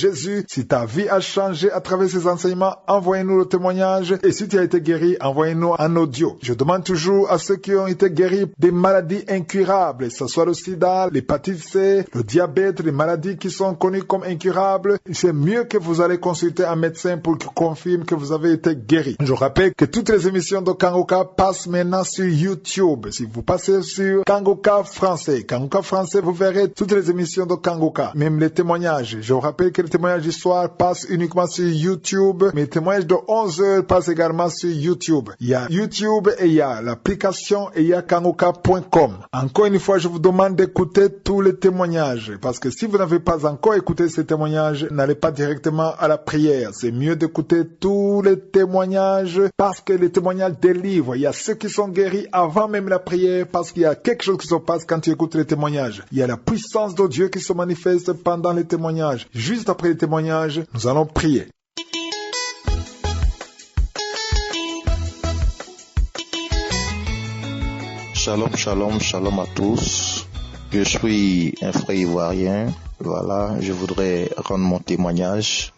Jésus. Si ta vie a changé à travers ces enseignements, envoyez-nous le témoignage. Et si tu as été guéri, envoyez-nous un audio. Je demande toujours à ceux qui ont été guéris des maladies incurables, que ce soit le sida, l'hépatite C, le diabète, les maladies qui sont connues comme incurables. C'est mieux que vous allez consulter un médecin pour qu'il confirme que vous avez été guéri. Je rappelle que toutes les émissions de Kangoka passent maintenant sur YouTube. Si vous passez sur Kangoka français, vous verrez toutes les émissions de Kangoka, même les témoignages. Je vous rappelle que les témoignages du soir passent uniquement sur YouTube. Mes témoignages de 11h passent également sur YouTube. Il y a YouTube et il y a l'application et il y a kangoka.com. Encore une fois, je vous demande d'écouter tous les témoignages parce que si vous n'avez pas encore écouté ces témoignages, n'allez pas directement à la prière. C'est mieux d'écouter tous les témoignages parce que les témoignages délivrent. Il y a ceux qui sont guéris avant même la prière parce qu'il y a quelque chose qui se passe quand tu écoutes les témoignages. Il y a la puissance de Dieu qui se manifeste pendant les témoignages. Juste après les témoignages, nous allons prier. Shalom, shalom, shalom à tous. Je suis un frère ivoirien. Voilà, je voudrais rendre mon témoignage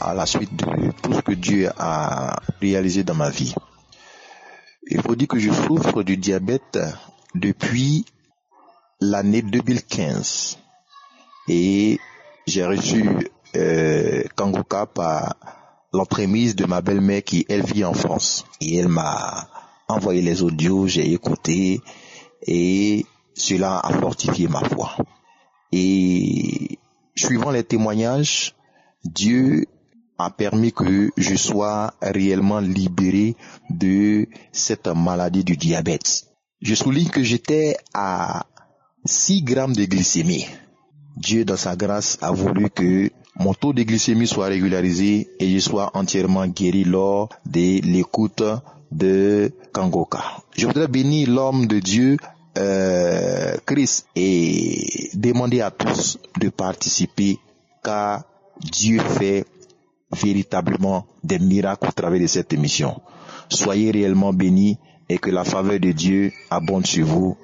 à la suite de tout ce que Dieu a réalisé dans ma vie. Il faut dire que je souffre du diabète depuis l'année 2015 et j'ai reçu Kangoka par l'entremise de ma belle-mère qui, elle, vit en France. Et elle m'a envoyé les audios, j'ai écouté et cela a fortifié ma foi. Et suivant les témoignages, Dieu a permis que je sois réellement libéré de cette maladie du diabète. Je souligne que j'étais à 6 grammes de glycémie. Dieu, dans sa grâce, a voulu que mon taux de glycémie soit régularisé et je sois entièrement guéri lors de l'écoute de Kangoka. Je voudrais bénir l'homme de Dieu, Christ, et demander à tous de participer car Dieu fait véritablement des miracles au travers de cette émission. Soyez réellement bénis et que la faveur de Dieu abonde sur vous.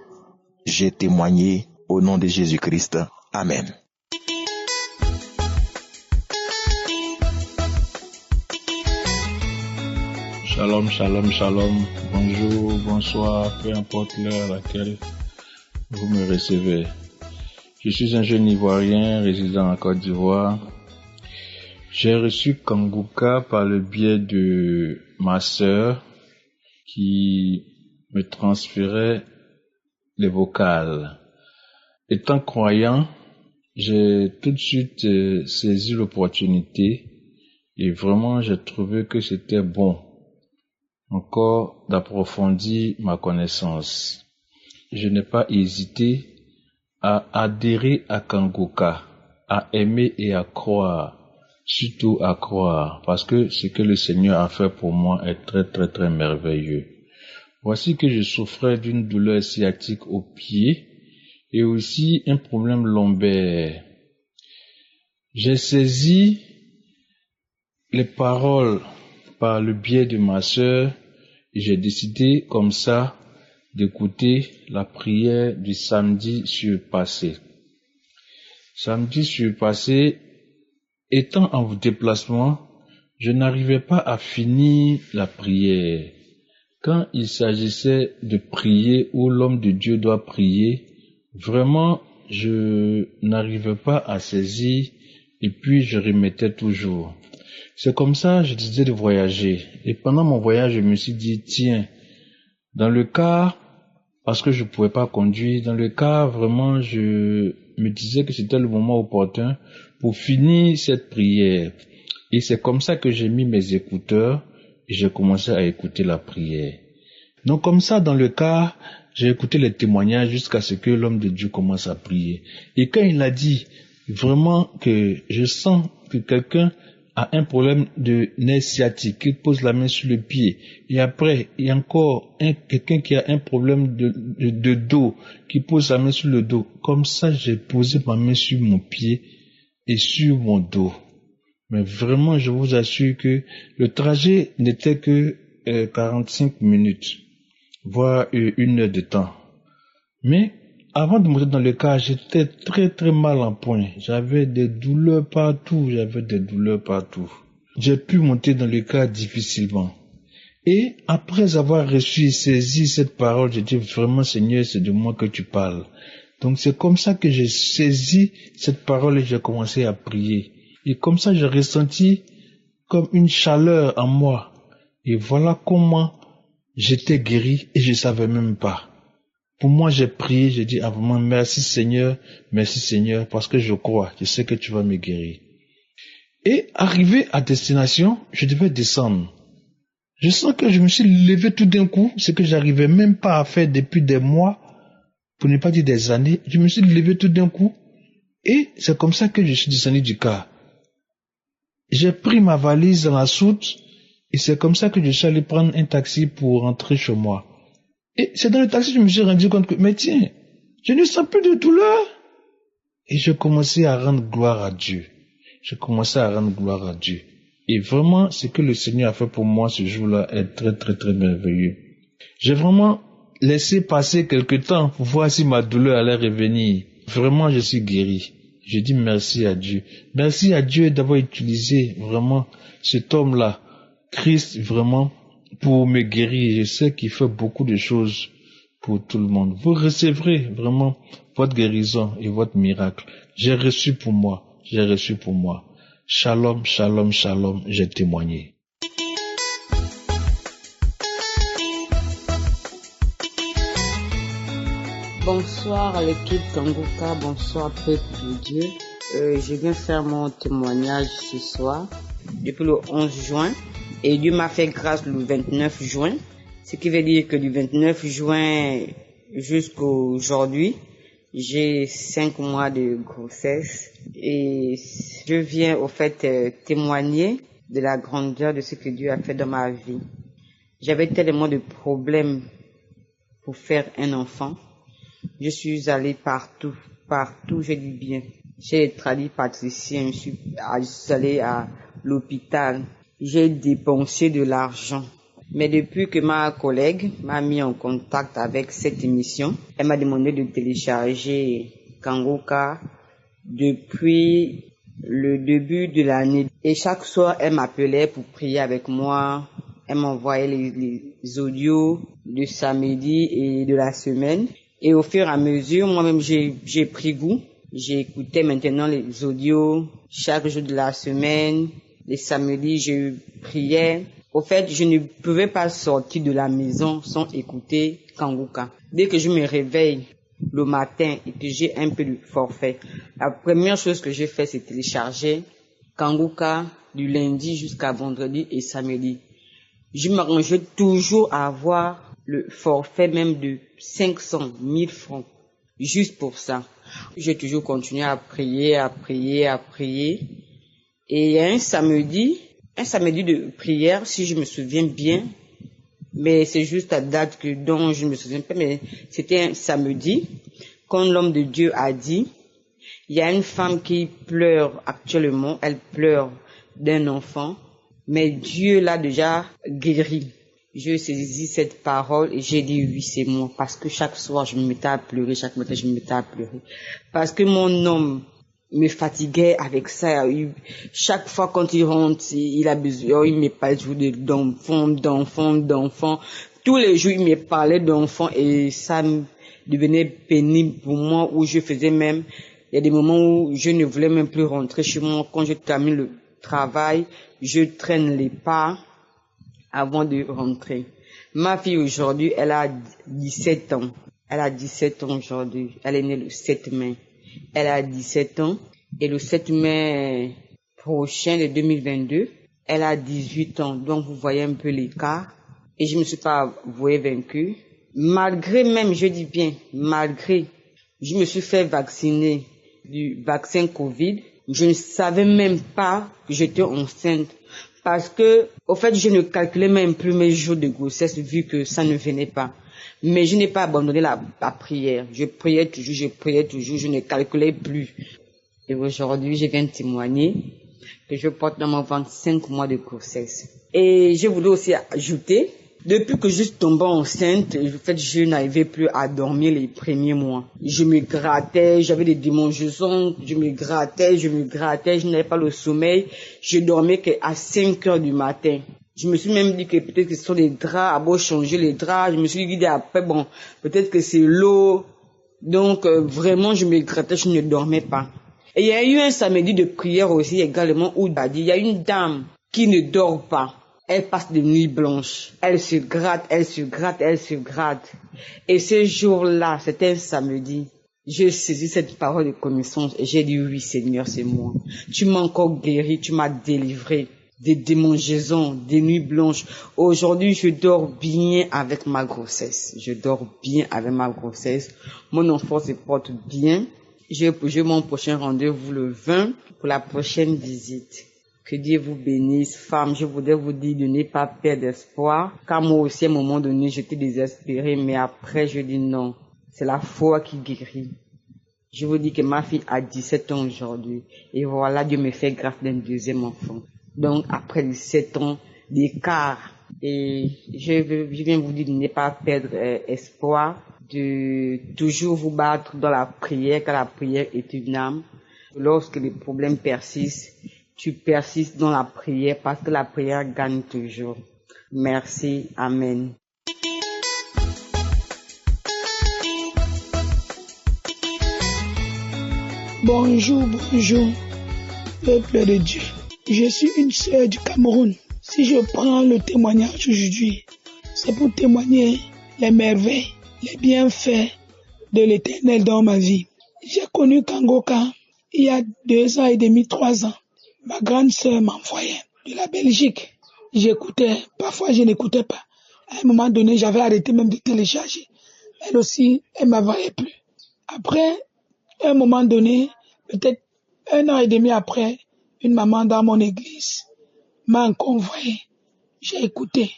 J'ai témoigné au nom de Jésus-Christ. Amen. Shalom, shalom, shalom. Bonjour, bonsoir, peu importe l'heure à laquelle vous me recevez. Je suis un jeune Ivoirien résidant en Côte d'Ivoire. J'ai reçu Kangoka par le biais de ma sœur qui me transférait les vocales. Étant croyant, j'ai tout de suite saisi l'opportunité et vraiment j'ai trouvé que c'était bon encore d'approfondir ma connaissance. Je n'ai pas hésité à adhérer à Kangoka, à aimer et à croire, surtout à croire, parce que ce que le Seigneur a fait pour moi est très très très merveilleux. Voici que je souffrais d'une douleur sciatique au pied et aussi un problème lombaire. J'ai saisi les paroles par le biais de ma sœur et j'ai décidé comme ça d'écouter la prière du samedi surpassé. Samedi surpassé, étant en déplacement, je n'arrivais pas à finir la prière. Quand il s'agissait de prier où l'homme de Dieu doit prier, vraiment, je n'arrivais pas à saisir et puis je remettais toujours. C'est comme ça, je décidais de voyager. Et pendant mon voyage, je me suis dit, tiens, dans le cas, parce que je ne pouvais pas conduire, dans le cas, vraiment, je me disais que c'était le moment opportun pour finir cette prière. Et c'est comme ça que j'ai mis mes écouteurs et j'ai commencé à écouter la prière. Donc comme ça, dans le cas, j'ai écouté les témoignages jusqu'à ce que l'homme de Dieu commence à prier. Et quand il a dit vraiment que je sens que quelqu'un a un problème de nerf sciatique, qui pose la main sur le pied, et après, il y a encore quelqu'un qui a un problème de dos, qui pose la main sur le dos. Comme ça, j'ai posé ma main sur mon pied et sur mon dos. Mais vraiment, je vous assure que le trajet n'était que 45 minutes, voire 1 heure de temps. Mais avant de monter dans le car, j'étais très très mal en point. J'avais des douleurs partout, J'ai pu monter dans le car difficilement. Et après avoir saisi cette parole, j'ai dit vraiment Seigneur, c'est de moi que tu parles. Donc c'est comme ça que j'ai saisi cette parole et j'ai commencé à prier. Et comme ça j'ai ressenti comme une chaleur en moi. Et voilà comment j'étais guéri et je savais même pas. Pour moi, j'ai prié, j'ai dit vraiment merci Seigneur, parce que je crois, je sais que tu vas me guérir. Et arrivé à destination, je devais descendre. Je sens que je me suis levé tout d'un coup, ce que j'arrivais même pas à faire depuis des mois, pour ne pas dire des années. Je me suis levé tout d'un coup et c'est comme ça que je suis descendu du car. J'ai pris ma valise dans la soute et c'est comme ça que je suis allé prendre un taxi pour rentrer chez moi. Et c'est dans le taxi que je me suis rendu compte que, mais tiens, je ne sens plus de douleur. Et j'ai commencé à rendre gloire à Dieu. Et vraiment, ce que le Seigneur a fait pour moi ce jour-là est très très très merveilleux. J'ai vraiment laissé passer quelque temps pour voir si ma douleur allait revenir. Vraiment, je suis guéri. Je dis merci à Dieu. Merci à Dieu d'avoir utilisé vraiment cet homme-là, Christ, vraiment, pour me guérir. Je sais qu'il fait beaucoup de choses pour tout le monde. Vous recevrez vraiment votre guérison et votre miracle. J'ai reçu pour moi. Shalom, shalom, shalom, j'ai témoigné. Bonsoir à l'équipe Kanguka, bonsoir peuple de Dieu. Je viens faire mon témoignage ce soir, depuis le 11 juin. Et Dieu m'a fait grâce le 29 juin. Ce qui veut dire que du 29 juin jusqu'à aujourd'hui, j'ai 5 mois de grossesse. Et je viens au fait témoigner de la grandeur de ce que Dieu a fait dans ma vie. J'avais tellement de problèmes pour faire un enfant. Je suis allée partout, je dis bien. J'ai les tradipraticiens, je suis allée à l'hôpital. J'ai dépensé de l'argent. Mais depuis que ma collègue m'a mis en contact avec cette émission, elle m'a demandé de télécharger Kanguka depuis le début de l'année. Et chaque soir, elle m'appelait pour prier avec moi. Elle m'envoyait les audios de samedi et de la semaine. Et au fur et à mesure, moi-même, j'ai pris goût. J'écoutais maintenant les audios chaque jour de la semaine. Les samedis, je priais. Au fait, je ne pouvais pas sortir de la maison sans écouter Kanguka. Dès que je me réveille le matin et que j'ai un peu de forfait, la première chose que j'ai fait, c'est télécharger Kanguka du lundi jusqu'à vendredi et samedi. Je m'arrangeais toujours à avoir le forfait même de 500 000 francs, juste pour ça. J'ai toujours continué à prier. Et il y a un samedi de prière, si je me souviens bien, mais c'est juste la date dont je ne me souviens pas, mais c'était un samedi, quand l'homme de Dieu a dit, il y a une femme qui pleure actuellement, elle pleure d'un enfant, mais Dieu l'a déjà guéri. Je saisis cette parole et j'ai dit oui, c'est moi, parce que chaque soir je me mettais à pleurer, chaque matin je me mettais à pleurer, parce que mon homme me fatiguait avec ça. Chaque fois quand il rentre, il a besoin, il me parlait toujours d'enfants. Tous les jours, il me parlait d'enfants et ça devenait pénible pour moi, où je faisais même, il y a des moments où je ne voulais même plus rentrer chez moi. Quand je termine le travail, je traîne les pas avant de rentrer. Ma fille aujourd'hui, elle a 17 ans. Elle a 17 ans aujourd'hui. Elle est née le 7 mai. Elle a 17 ans et le 7 mai prochain de 2022, elle a 18 ans. Donc vous voyez un peu l'écart. Et je ne me suis pas avouée vaincue. Malgré même, je dis bien, malgré, je me suis fait vacciner du vaccin Covid. Je ne savais même pas que j'étais enceinte. Parce que, au fait, je ne calculais même plus mes jours de grossesse vu que ça ne venait pas. Mais je n'ai pas abandonné la prière. Je priais toujours, je ne calculais plus. Et aujourd'hui, je viens témoigner que je porte dans mon ventre 5 mois de grossesse. Et je voulais aussi ajouter Depuis que je suis tombée enceinte, en fait, je n'arrivais plus à dormir les premiers mois. Je me grattais, j'avais des démangeaisons, je me grattais, je n'avais pas le sommeil. Je dormais qu'à 5 heures du matin. Je me suis même dit que peut-être que ce sont les draps, à beau changer les draps. Je me suis dit après, bon, peut-être que c'est l'eau. Donc, vraiment, je me grattais, je ne dormais pas. Et il y a eu un samedi de prière aussi également où il y a une dame qui ne dort pas. Elle passe des nuits blanches. Elle se gratte. Et ce jour-là, c'était un samedi. J'ai saisi cette parole de connaissance et j'ai dit oui Seigneur, c'est moi. Tu m'as encore guéri, tu m'as délivré des démangeaisons, des nuits blanches. Aujourd'hui, je dors bien avec ma grossesse. Mon enfant se porte bien. J'ai mon prochain rendez-vous le 20 pour la prochaine visite. Que Dieu vous bénisse. Femme, je voudrais vous dire de ne pas perdre espoir. Car moi aussi, à un moment donné, j'étais désespérée, mais après, je dis non. C'est la foi qui guérit. Je vous dis que ma fille a 17 ans aujourd'hui. Et voilà, Dieu me fait grâce d'un deuxième enfant. Donc, après 17 ans d'écart, et je viens vous dire de ne pas perdre espoir, de toujours vous battre dans la prière, car la prière est une âme. Lorsque les problèmes persistent, tu persistes dans la prière parce que la prière gagne toujours. Merci. Amen. Bonjour, peuple de Dieu. Je suis une sœur du Cameroun. Si je prends le témoignage aujourd'hui, c'est pour témoigner les merveilles, les bienfaits de l'Éternel dans ma vie. J'ai connu Kangoka il y a 2 ans et demi, 3 ans. Ma grande sœur m'envoyait de la Belgique. J'écoutais, parfois je n'écoutais pas. À un moment donné, j'avais arrêté même de télécharger. Elle aussi, elle ne m'envoyait plus. Après, à un moment donné, peut-être 1 an et demi après, une maman dans mon église m'a encore envoyé. J'ai écouté.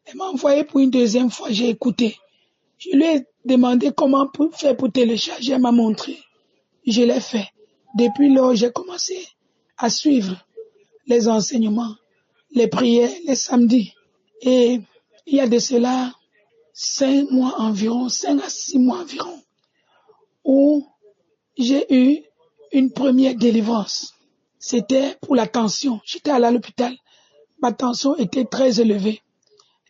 Elle m'a envoyé pour une deuxième fois, j'ai écouté. Je lui ai demandé comment faire pour télécharger, elle m'a montré. Je l'ai fait. Depuis lors, j'ai commencé à suivre les enseignements, les prières, les samedis. Et il y a de cela 5 mois environ, 5 à 6 mois environ, où j'ai eu une première délivrance. C'était pour la tension. J'étais allé à l'hôpital. Ma tension était très élevée.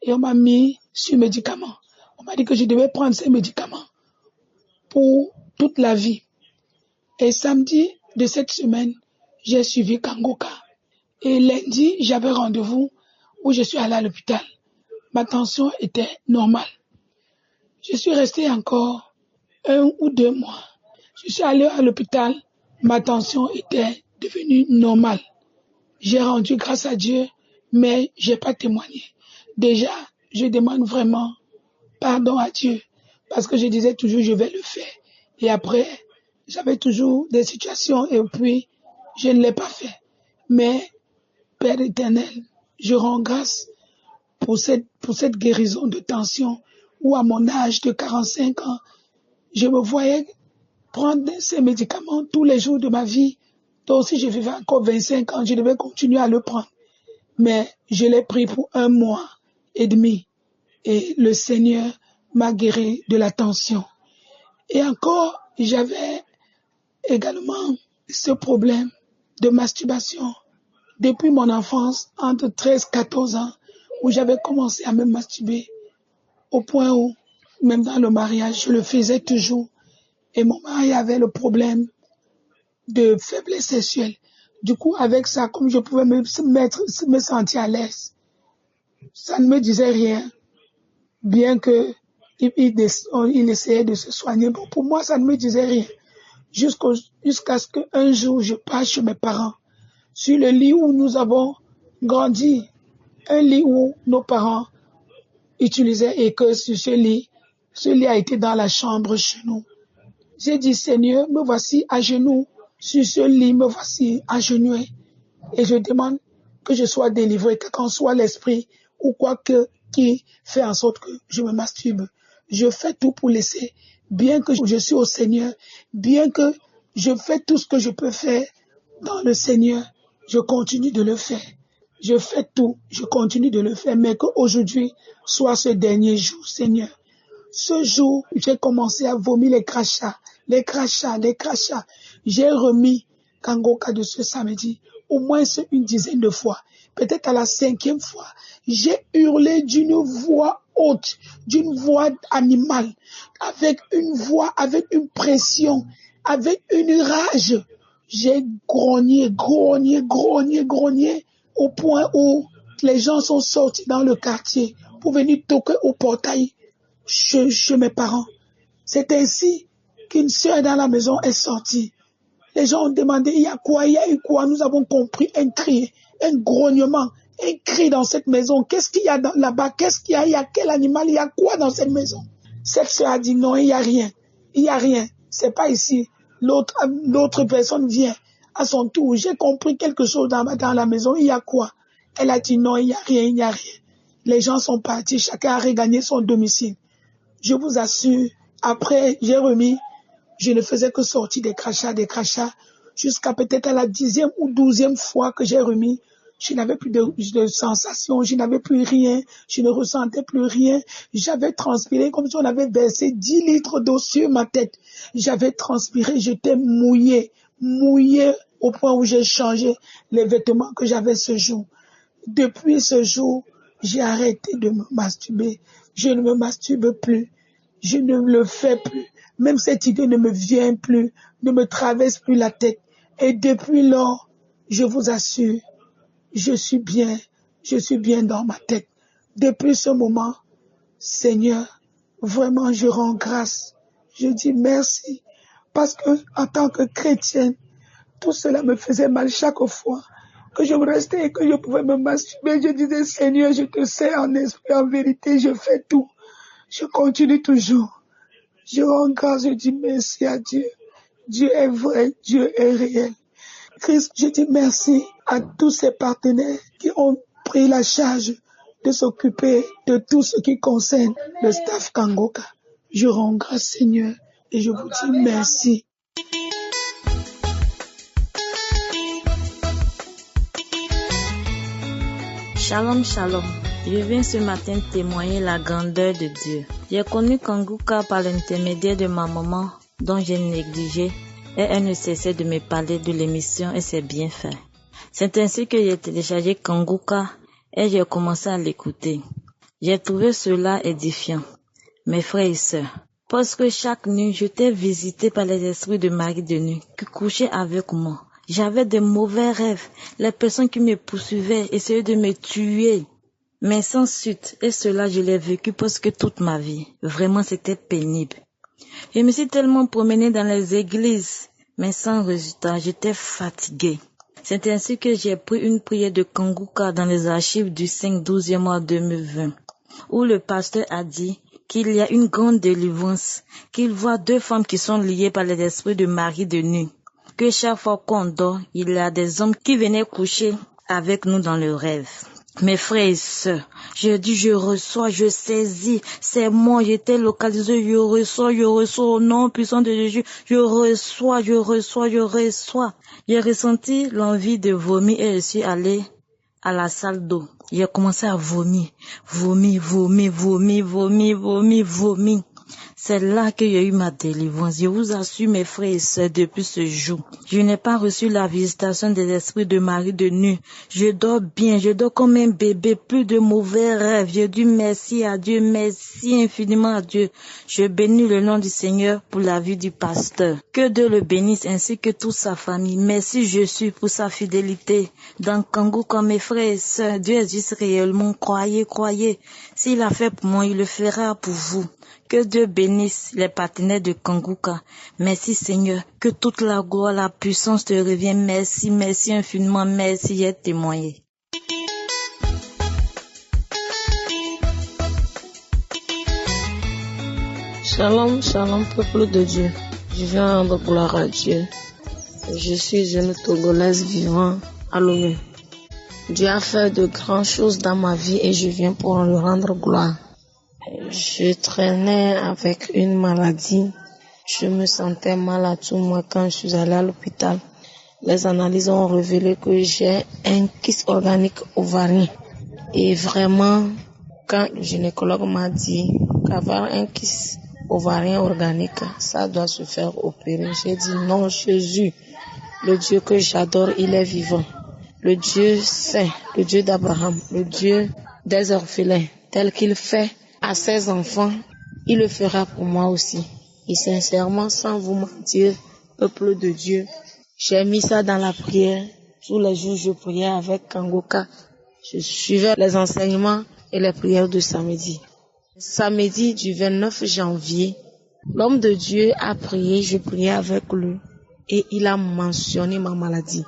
Et on m'a mis sur médicaments. On m'a dit que je devais prendre ces médicaments pour toute la vie. Et samedi de cette semaine, j'ai suivi Kangoka. Et lundi, j'avais rendez-vous où je suis allé à l'hôpital. Ma tension était normale. Je suis resté encore 1 ou 2 mois. Je suis allé à l'hôpital. Ma tension était devenue normale. J'ai rendu grâce à Dieu, mais j'ai pas témoigné. Déjà, je demande vraiment pardon à Dieu parce que je disais toujours je vais le faire. Et après, j'avais toujours des situations et puis je ne l'ai pas fait. Mais Père éternel, je rends grâce pour cette guérison de tension où à mon âge de 45 ans, je me voyais prendre ces médicaments tous les jours de ma vie. Donc si je vivais encore 25 ans, je devais continuer à le prendre. Mais je l'ai pris pour 1 mois et demi. Et le Seigneur m'a guéri de la tension. Et encore, j'avais également ce problème de masturbation depuis mon enfance, entre 13 et 14 ans, où j'avais commencé à me masturber au point où, même dans le mariage, je le faisais toujours. Et mon mari avait le problème de faiblesse sexuelle. Du coup, avec ça, comme je pouvais me sentir à l'aise, ça ne me disait rien, bien que il essayait de se soigner. Bon, pour moi, ça ne me disait rien. Jusqu'à ce qu'un jour, je passe chez mes parents, sur le lit où nous avons grandi, un lit où nos parents utilisaient et que sur ce lit a été dans la chambre chez nous. J'ai dit, Seigneur, me voici à genoux, sur ce lit, me voici agenouillé. Et je demande que je sois délivré, que qu'en soit l'esprit ou quoi que qui fait en sorte que je me masturbe. Je fais tout pour laisser, bien que je suis au Seigneur, bien que je fais tout ce que je peux faire dans le Seigneur, je continue de le faire. Je fais tout, je continue de le faire, mais qu'aujourd'hui soit ce dernier jour, Seigneur. Ce jour, j'ai commencé à vomir les crachats. J'ai remis Kangoka de ce samedi au moins une dizaine de fois. Peut-être à la 5e fois, j'ai hurlé d'une voix haute, d'une voix animale, avec une voix, avec une pression, avec une rage. J'ai grogné au point où les gens sont sortis dans le quartier pour venir toquer au portail chez mes parents. C'est ainsi qu'une sœur dans la maison est sortie. Les gens ont demandé, il y a eu quoi? Nous avons compris un cri, un grognement, un cri dans cette maison. Qu'est-ce qu'il y a là-bas? Qu'est-ce qu'il y a? Il y a quel animal? Il y a quoi dans cette maison? Cette sœur a dit non, il n'y a rien. C'est pas ici. L'autre personne vient à son tour. J'ai compris quelque chose dans la maison. Il y a quoi? Elle a dit non, il n'y a rien. Les gens sont partis. Chacun a regagné son domicile. Je vous assure, après, j'ai remis. Je ne faisais que sortir des crachats, jusqu'à peut-être à la 10e ou 12e fois que j'ai remis. Je n'avais plus de sensation, je n'avais plus rien, je ne ressentais plus rien. J'avais transpiré comme si on avait versé 10 litres d'eau sur ma tête. J'avais transpiré, j'étais mouillé au point où j'ai changé les vêtements que j'avais ce jour. Depuis ce jour, j'ai arrêté de me masturber. Je ne me masturbe plus, je ne le fais plus. Même cette idée ne me vient plus, ne me traverse plus la tête. Et depuis lors, je vous assure, je suis bien dans ma tête. Depuis ce moment, Seigneur, vraiment je rends grâce. Je dis merci. Parce que, en tant que chrétienne, tout cela me faisait mal chaque fois que je restais et que je pouvais me masturber. Je disais, Seigneur, je te sais en esprit, en vérité, je fais tout. Je continue toujours. Je rends grâce, je dis merci à Dieu. Dieu est vrai, Dieu est réel. Christ, je dis merci à tous ces partenaires qui ont pris la charge de s'occuper de tout ce qui concerne le staff Kangoka. Je rends grâce, Seigneur, et je vous dis merci. Shalom, shalom. Je viens ce matin témoigner la grandeur de Dieu. J'ai connu Kangoka par l'intermédiaire de ma maman, dont j'ai négligé, et elle ne cessait de me parler de l'émission et ses bienfaits. C'est ainsi que j'ai téléchargé Kangoka et j'ai commencé à l'écouter. J'ai trouvé cela édifiant, mes frères et sœurs, parce que chaque nuit, j'étais visité par les esprits de mari de nuit qui couchaient avec moi. J'avais de mauvais rêves, les personnes qui me poursuivaient essayaient de me tuer. Mais sans suite, et cela je l'ai vécu presque toute ma vie. Vraiment c'était pénible. Je me suis tellement promenée dans les églises, mais sans résultat, j'étais fatiguée. C'est ainsi que j'ai pris une prière de Kangoka dans les archives du 5/12e mois 2020, où le pasteur a dit qu'il y a une grande délivrance, qu'il voit 2 femmes qui sont liées par les esprits de mari de nuit, que chaque fois qu'on dort, il y a des hommes qui venaient coucher avec nous dans le rêve. Mes frères et sœurs, je dis, je reçois, je saisis, c'est moi, j'étais localisé, je reçois au nom puissant de Jésus, je reçois. J'ai ressenti l'envie de vomir et je suis allée à la salle d'eau. J'ai commencé à vomir. C'est là que j'ai eu ma délivrance. Je vous assure, mes frères et sœurs, depuis ce jour, je n'ai pas reçu la visitation des esprits de mari de nuit. Je dors bien, je dors comme un bébé, plus de mauvais rêves. Je dis merci à Dieu, merci infiniment à Dieu. Je bénis le nom du Seigneur pour la vie du pasteur. Que Dieu le bénisse ainsi que toute sa famille. Merci Jésus pour sa fidélité. Dans Kangoka, mes frères et sœurs, Dieu existe réellement. Croyez. S'il a fait pour moi, il le fera pour vous. Que Dieu bénisse les partenaires de Kangoka. Merci Seigneur. Que toute la gloire, la puissance te revienne. Merci infiniment. Merci, j'ai témoigné. Shalom, peuple de Dieu. Je viens rendre gloire à Dieu. Je suis une Togolaise vivant à Lomé. Dieu a fait de grandes choses dans ma vie et je viens pour lui rendre gloire. Je traînais avec une maladie. Je me sentais mal à tout moi quand je suis allée à l'hôpital. Les analyses ont révélé que j'ai un kyste organique ovarien. Et vraiment, quand le gynécologue m'a dit qu'avoir un kyste ovarien organique, ça doit se faire opérer, j'ai dit non, Jésus, le Dieu que j'adore, il est vivant. Le Dieu saint, le Dieu d'Abraham, le Dieu des orphelins, tel qu'il fait à ses enfants, il le fera pour moi aussi. Et sincèrement, sans vous mentir, peuple de Dieu, j'ai mis ça dans la prière. Tous les jours, je priais avec Kangoka. Je suivais les enseignements et les prières de samedi. Samedi du 29 janvier, l'homme de Dieu a prié, je priais avec lui. Et il a mentionné ma maladie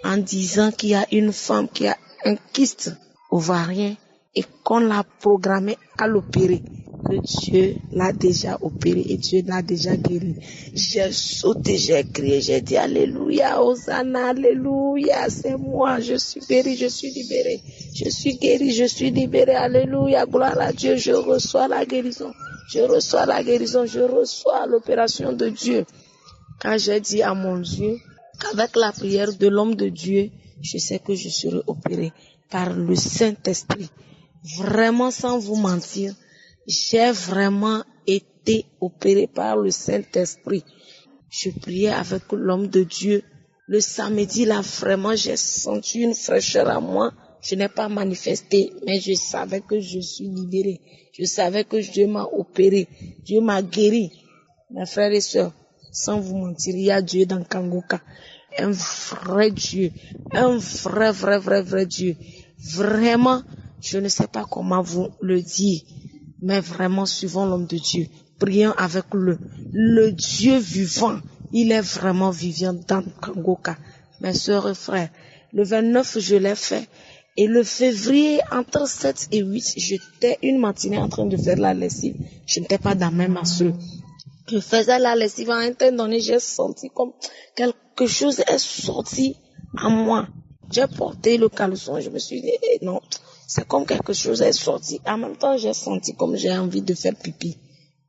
en disant qu'il y a une femme qui a un kyste ovarien et qu'on l'a programmé à l'opérer. Que Dieu l'a déjà opéré et Dieu l'a déjà guéri. J'ai sauté, j'ai crié, j'ai dit alléluia, Hosanna, alléluia, c'est moi, je suis guéri, je suis libéré. Je suis guéri, je suis libéré, alléluia, gloire à Dieu, je reçois la guérison. Je reçois la guérison, je reçois l'opération de Dieu. Quand j'ai dit à mon Dieu qu'avec la prière de l'homme de Dieu, je sais que je serai opéré par le Saint-Esprit. Vraiment, sans vous mentir, j'ai vraiment été opéré par le Saint-Esprit. Je priais avec l'homme de Dieu. Le samedi, là, vraiment, j'ai senti une fraîcheur à moi. Je n'ai pas manifesté, mais je savais que je suis libéré. Je savais que Dieu m'a opéré. Dieu m'a guéri. Mes frères et sœurs, sans vous mentir, il y a Dieu dans Kangoka. Un vrai Dieu. Un vrai Dieu. Vraiment, je ne sais pas comment vous le dire. Mais vraiment, suivons l'homme de Dieu. Prions avec le Dieu vivant. Il est vraiment vivant dans Kangoka. Mes sœurs et frères, le 29, je l'ai fait. Et le février, entre 7 et 8, j'étais une matinée en train de faire la lessive. Je n'étais pas dans mes masseuse. Je faisais la lessive. À un temps donné, j'ai senti comme quelque chose est sorti à moi. J'ai porté le caleçon. Je me suis dit, non. C'est comme quelque chose est sorti. En même temps, j'ai senti comme j'ai envie de faire pipi.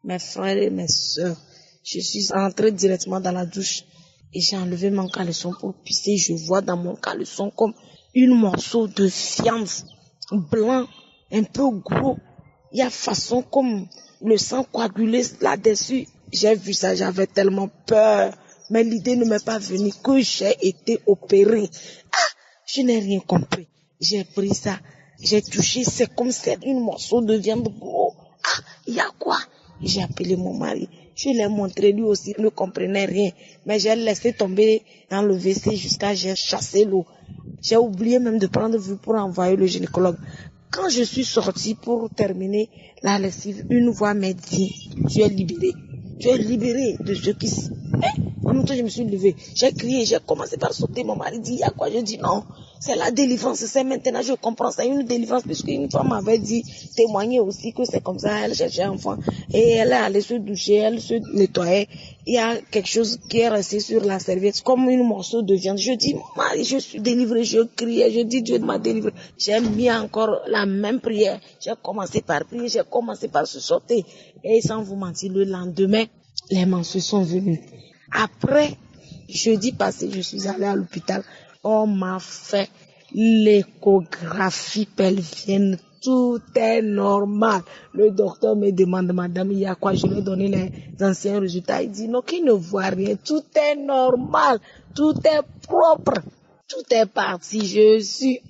Mes frères et mes sœurs, je suis entrée directement dans la douche et j'ai enlevé mon caleçon pour pisser. Je vois dans mon caleçon comme une morceau de viande blanc, un peu gros. Il y a façon comme le sang coagulé là-dessus. J'ai vu ça, j'avais tellement peur. Mais l'idée ne m'est pas venue que j'ai été opérée. Je n'ai rien compris. J'ai pris ça. J'ai touché, c'est comme c'est une morceau de viande gros. Il y a quoi? J'ai appelé mon mari. Je l'ai montré, lui aussi, il ne comprenait rien. Mais j'ai laissé tomber dans le WC jusqu'à j'ai chassé l'eau. J'ai oublié même de prendre vue pour envoyer le gynécologue. Quand je suis sortie pour terminer la lessive, une voix m'a dit, tu es libéré. Tu es libéré de ce qui... En même temps, je me suis levée. J'ai crié, j'ai commencé par sauter. Mon mari dit, il y a quoi? Je dis non. C'est la délivrance. C'est maintenant, je comprends. C'est une délivrance puisque une femme m'avait dit, témoigner aussi que c'est comme ça. Elle cherchait un enfant. Et elle est allée se doucher, elle se nettoyait. Il y a quelque chose qui est resté sur la serviette, comme une morceau de viande. Je dis, mon mari, je suis délivrée. Je criais, je dis, Dieu m'a délivrée. J'ai mis encore la même prière. J'ai commencé par prier, j'ai commencé par se sauter. Et sans vous mentir, le lendemain, les mensonges sont venus. Après, jeudi passé, je suis allée à l'hôpital. On m'a fait l'échographie pelvienne. Tout est normal. Le docteur me demande, madame, il y a quoi? Je lui ai donné les anciens résultats. Il dit, non, qu'il ne voit rien. Tout est normal. Tout est propre. Tout est parti. Je suis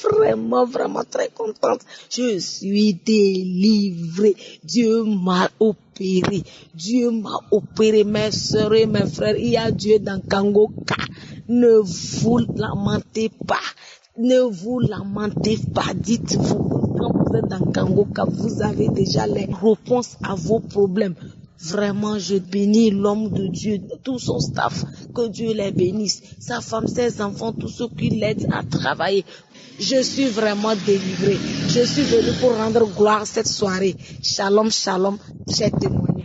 vraiment très contente. Je suis délivrée. Dieu m'a opéré. Dieu m'a opéré. Mes sœurs et mes frères, il y a Dieu dans Kangoka. Ne vous lamentez pas. Ne vous lamentez pas. Dites-vous, quand vous êtes dans Kangoka, vous avez déjà les réponses à vos problèmes. Vraiment, je bénis l'homme de Dieu, tout son staff, que Dieu les bénisse, sa femme, ses enfants, tous ceux qui l'aident à travailler. Je suis vraiment délivrée. Je suis venue pour rendre gloire cette soirée. Shalom, shalom, j'ai témoigné.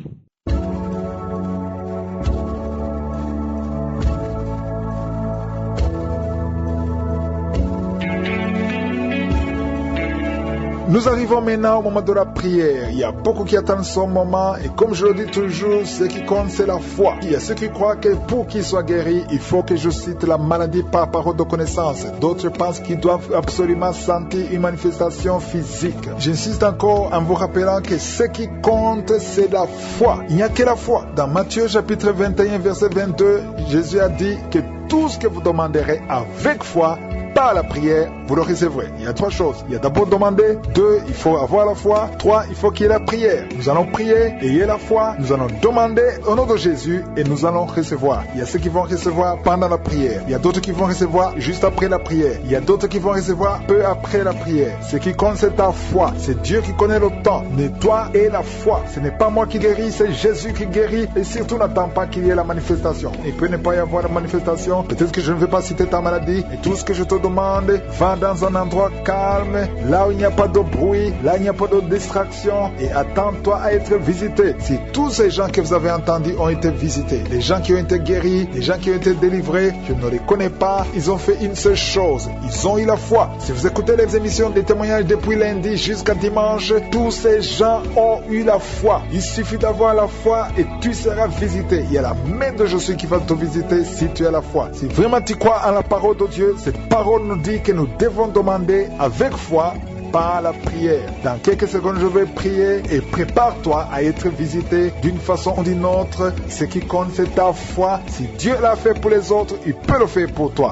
Nous arrivons maintenant au moment de la prière. Il y a beaucoup qui attendent son moment et comme je le dis toujours, ce qui compte c'est la foi. Il y a ceux qui croient que pour qu'ils soient guéris, il faut que je cite la maladie par parole de connaissance. D'autres pensent qu'ils doivent absolument sentir une manifestation physique. J'insiste encore en vous rappelant que ce qui compte c'est la foi. Il n'y a que la foi. Dans Matthieu chapitre 21 verset 22, Jésus a dit que tout ce que vous demanderez avec foi, par la prière, vous le recevrez. Il y a 3 choses. Il y a d'abord demander. 2, il faut avoir la foi. 3, il faut qu'il y ait la prière. Nous allons prier, ayez la foi. Nous allons demander au nom de Jésus et nous allons recevoir. Il y a ceux qui vont recevoir pendant la prière. Il y a d'autres qui vont recevoir juste après la prière. Il y a d'autres qui vont recevoir peu après la prière. Ce qui compte, c'est ta foi. C'est Dieu qui connaît le temps. Mais toi et la foi. Ce n'est pas moi qui guéris, c'est Jésus qui guérit. Et surtout, n'attends pas qu'il y ait la manifestation. Il peut ne pas y avoir la manifestation. Peut-être que je ne vais pas citer ta maladie. Et tout ce que je te demande, va dans un endroit calme, là où il n'y a pas de bruit, là où il n'y a pas de distraction et attends-toi à être visité. Si tous ces gens que vous avez entendus ont été visités, les gens qui ont été guéris, les gens qui ont été délivrés, je ne les connais pas, ils ont fait une seule chose, ils ont eu la foi. Si vous écoutez les émissions des témoignages depuis lundi jusqu'à dimanche, tous ces gens ont eu la foi. Il suffit d'avoir la foi et tu seras visité. Il y a la main de Jésus qui va te visiter si tu as la foi. Si vraiment tu crois en la parole de Dieu, cette parole nous dit que nous devons demander avec foi par la prière. Dans quelques secondes, je vais prier et prépare-toi à être visité d'une façon ou d'une autre. Ce qui compte, c'est ta foi. Si Dieu l'a fait pour les autres, il peut le faire pour toi.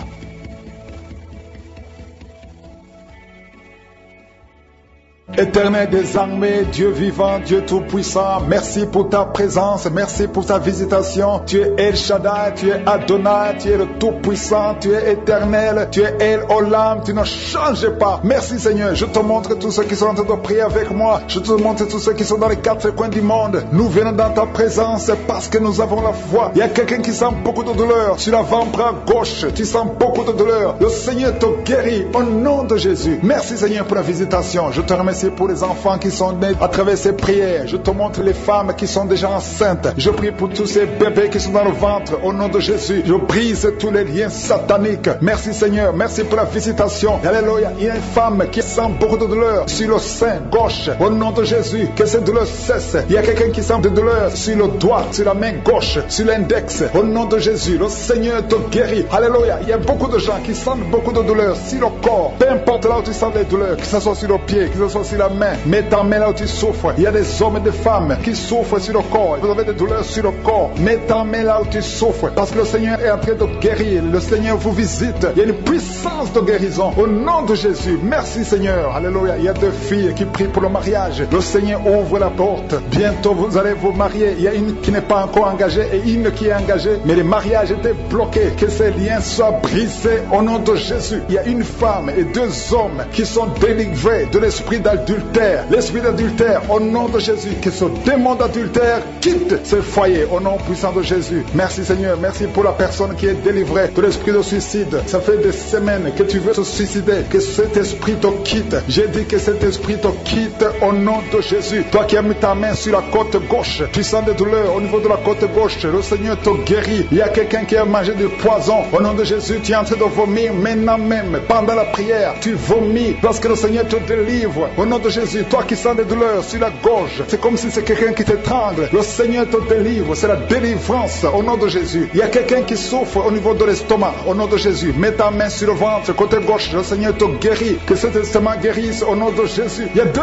Éternel des armées, Dieu vivant, Dieu tout-puissant, merci pour ta présence, merci pour ta visitation. Tu es El Shaddai, tu es Adonai, tu es le tout-puissant, tu es éternel, tu es El Olam, tu ne changes pas. Merci Seigneur, je te montre tous ceux qui sont en train de prier avec moi, je te montre tous ceux qui sont dans les 4 coins du monde. Nous venons dans ta présence parce que nous avons la foi. Il y a quelqu'un qui sent beaucoup de douleur sur l'avant-bras gauche, tu sens beaucoup de douleur. Le Seigneur te guérit au nom de Jésus. Merci Seigneur pour la visitation, je te remercie pour les enfants qui sont nés à travers ces prières. Je te montre les femmes qui sont déjà enceintes. Je prie pour tous ces bébés qui sont dans le ventre. Au nom de Jésus, je brise tous les liens sataniques. Merci Seigneur, merci pour la visitation. Alléluia. Il y a une femme qui sent beaucoup de douleur sur le sein gauche. Au nom de Jésus, que cette douleur cesse. Il y a quelqu'un qui sent de douleur sur le doigt, sur la main gauche, sur l'index. Au nom de Jésus, le Seigneur te guérit. Alléluia. Il y a beaucoup de gens qui sentent beaucoup de douleur sur le corps. Peu importe là où tu sens des douleurs, que ce soit sur le pied, que ce soit sur la main, mets ta main là où tu souffres. Il y a des hommes et des femmes qui souffrent sur le corps. Vous avez des douleurs sur le corps, mets ta main là où tu souffres, parce que le Seigneur est en train de guérir. Le Seigneur vous visite. Il y a une puissance de guérison au nom de Jésus. Merci Seigneur. Alléluia. Il y a 2 filles qui prient pour le mariage. Le Seigneur ouvre la porte. Bientôt vous allez vous marier. Il y a une qui n'est pas encore engagée et une qui est engagée, mais le mariage était bloqué. Que ces liens soient brisés au nom de Jésus. Il y a une femme et 2 hommes qui sont délivrés de l'esprit d'adultère. L'esprit d'adultère au nom de Jésus. Que ce démon d'adultère quitte ce foyer au nom puissant de Jésus. Merci Seigneur. Merci pour la personne qui est délivrée de l'esprit de suicide. Ça fait des semaines que tu veux te suicider. Que cet esprit te quitte. J'ai dit que cet esprit te quitte au nom de Jésus. Toi qui as mis ta main sur la côte gauche, tu sens des douleurs au niveau de la côte gauche. Le Seigneur te guérit. Il y a quelqu'un qui a mangé du poison. Au nom de Jésus, tu es en train de vomir maintenant même. Pendant la prière, tu vomis parce que le Seigneur te délivre. Au nom de Jésus, toi qui sens des douleurs sur la gorge, c'est comme si c'est quelqu'un qui t'étrangle. Le Seigneur te délivre. C'est la délivrance au nom de Jésus. Il y a quelqu'un qui souffre au niveau de l'estomac. Au nom de Jésus, mets ta main sur le ventre, côté gauche. Le Seigneur te guérit. Que cet estomac guérisse au nom de Jésus. Il y a 2